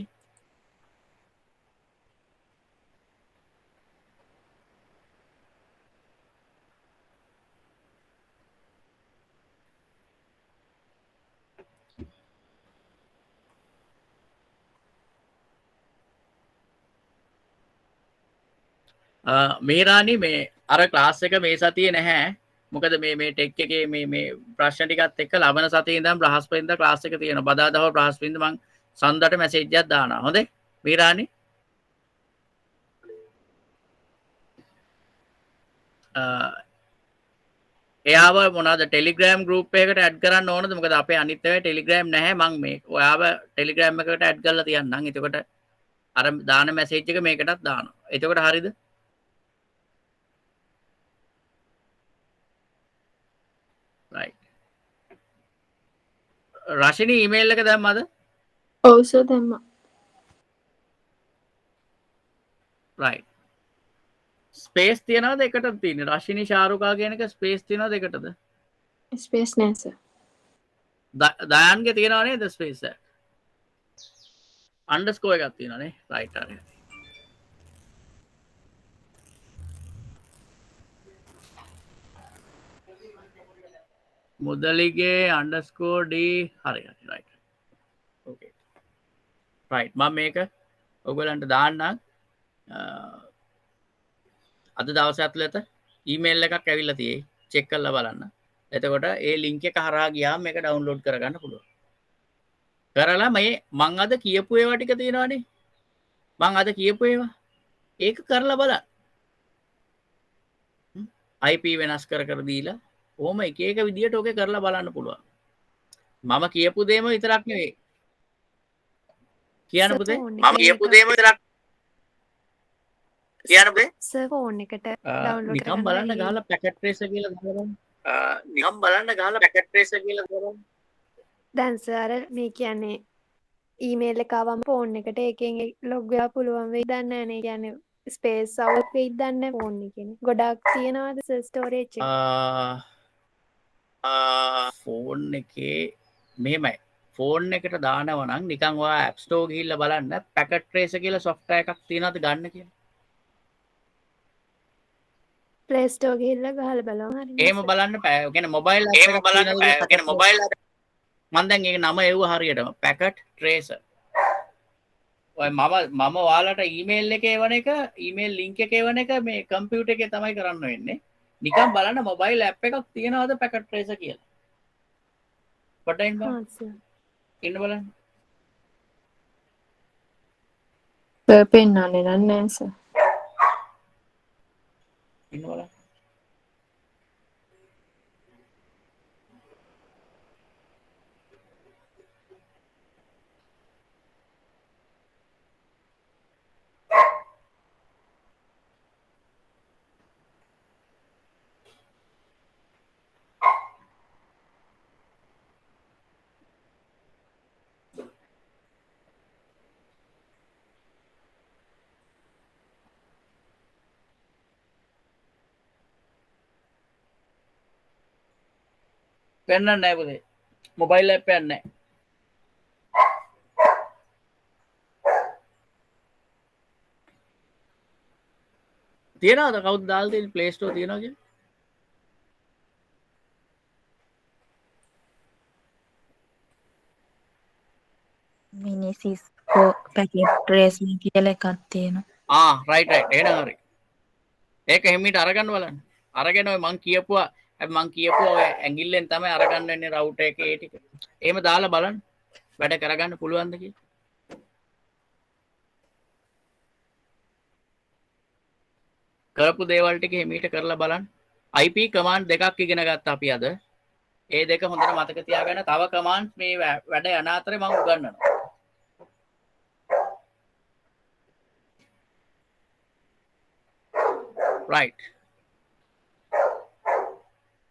මේරානි මේ අර ක්ලාස් එක මේ සතියේ නැහැ. මොකද මේ ටෙක් එකේ මේ ප්‍රශ්න ටිකත් එක්ක ලබන සතියේ ඉඳන් බ්‍රහස්පතින්දා ක්ලාස් එක තියෙනවා. බදාදා හෝ බ්‍රහස්පතින්දා මං සඳට මැසේජ් එකක් දානවා. හොඳේ? මේරානි එයාව මොනවද ටෙලිග්‍රෑම් ගෲප් එකකට ඇඩ් කරන්න ඕනද? මොකද අපේ අනිත් ඒවා ටෙලිග්‍රෑම් නැහැ. මං මේ ඔයාව ටෙලිග්‍රෑම් එකකට ඇඩ් කරලා තියන්නම්. එතකොට අර දාන මැසේජ් එක මේකටත් දානවා. එතකොට හරියද? right. රශිනී ඊමේල් එක දැම්මද? ඔව් සර් දැම්මා. right. ස්පේස් තියනවද එකටද තියෙන්නේ? රශිනී ශාරුකා කියන එක ස්පේස් තියනවද එකටද? ස්පේස් නෑ සර්. දයාන්ගේ තියනව නේද ස්පේස් එක? අන්ඩර්ස්කෝර් එකක් තියෙනවා නේ. right හරි. මුදලිගේ අන්ඩර්ස්කෝර් D හරි හරි right. okay. right. මම මේක ඔයගලන්ට දාන්නම්. අද දවසේ ඇතුළත ඊමේල් එකක් ඇවිල්ලා තියෙයි. චෙක් කරලා බලන්න. එතකොට ඒ ලින්ක් එක හරහා ගියාම මේක ඩවුන්ලෝඩ් කරගන්න පුළුවන්. කරලා මේ මං අද කියපු ඒවා ටික තියෙනවානේ. මං අද කියපු ඒවා. ඒක කරලා බලන්න. IP වෙනස් කර දීලා ඕම එක එක විදියට ඕකේ කරලා බලන්න පුළුවන්. මම කියපු දේම විතරක් නෙවෙයි. කියන්න පුතේ. මම කියපු දේම විතරක් කියන්න පුතේ. සර් ෆෝන් එකට ඩවුන්ලෝඩ් නිකම් බලන්න ගහලා පැකට් ට්‍රේසර් කියලා දාලා නිකම් බලන්න ගහලා පැකට් ට්‍රේසර් කියලා දාලා දැන් සර් මේ කියන්නේ ඊමේල් එක ආවම ෆෝන් එකට එකෙන් ලොග් වෙලා පුළුවන් වෙයි දන්නේ නැහැ නේ. කියන්නේ ස්පේස් අවුට් වෙයිද දන්නේ නැහැ ෆෝන් එකේ. ගොඩක් තියනවාද සර් ස්ටෝරේජ් එක? ෆෝන් එකේ මෙහෙමයි. ෆෝන් එකට දානවා නම් නිකන් ඔයා ඇප් ස්ටෝර් ගිහිල්ලා බලන්න පැකට් ට්‍රේසර් කියලා software එකක් තියෙනවද ගන්න කියලා. ප්ලේ ස්ටෝර් ගිහිල්ලා ගහලා බලමු. හරි. එහෙම බලන්න කියන්නේ මොබයිල් ඇප් එකක් තියෙනවද කියන්නේ මොබයිල් මම දැන් ඒක නම එව්ව හරියටම පැකට් ට්‍රේසර්. ඔය මම ඔයාලට ඊමේල් එකේ එවන එක ඊමේල් ලින්ක් එකේ එවන එක මේ කම්පියුටර් එකේ තමයි කරන්න වෙන්නේ. නිකන් බලන්න මොබයිල් ඇප් එකක් තියෙනවද පැකට් ට්‍රේසර් කියලා. පොඩ්ඩක් ඉන්න බලන්න. සර්. ඉන්න බලන්න. පෙන්නන්නේ නැහැ සර්. ඉන්න බලන්න. පෙන්නන්නේ නැහැ පුතේ. මොබයිල් ඇප් එකක් නැහැ. තියෙනවද කවුද දාලා තියෙන්නේ ප්ලේ ස්ටෝර් තියෙනවා කියලා? මිනි සිස්කෝ පැකට් ට්‍රේසින් කියලා එකක් තියෙනවා. රයිට් එහෙනම් හරි. ඒක හිමීට අරගන්න බලන්න. අරගෙන ඔය මං කියපුවා ඔය ඇඟිල්ලෙන් තමයි අරගන්න වෙන්නේ රවුටර් එකේ ඒ ටික. එහෙම දාලා බලන්න. වැඩ කරගන්න පුළුවන්ද කියලා. කරපු දේවල් ටික හිමීට කරලා බලන්න. IP කමාන්ඩ් දෙකක් ඉගෙන ගත්තා අපි අද. ඒ දෙක හොඳට මතක තියාගන්න. තව කමාන්ඩ්ස් මේ වැඩ යන අතරේ මම උගන්වනවා. right.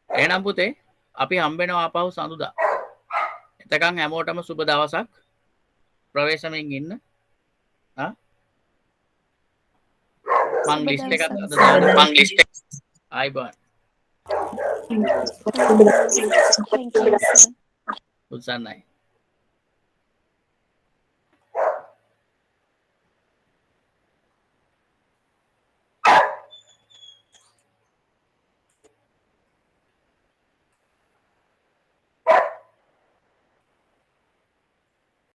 එහෙනම් පුතේ අපි හම්බෙනවා ආපහු සඳුදා. එතකන් හැමෝටම සුබ දවසක්. ප්‍රවේශමෙන් ඉන්න. මං ලිස්ට් එකක් අද දාන්න. මං ලිස්ට් එක ආයිබෝන්. Thank you, sir. උත්සන්නයි.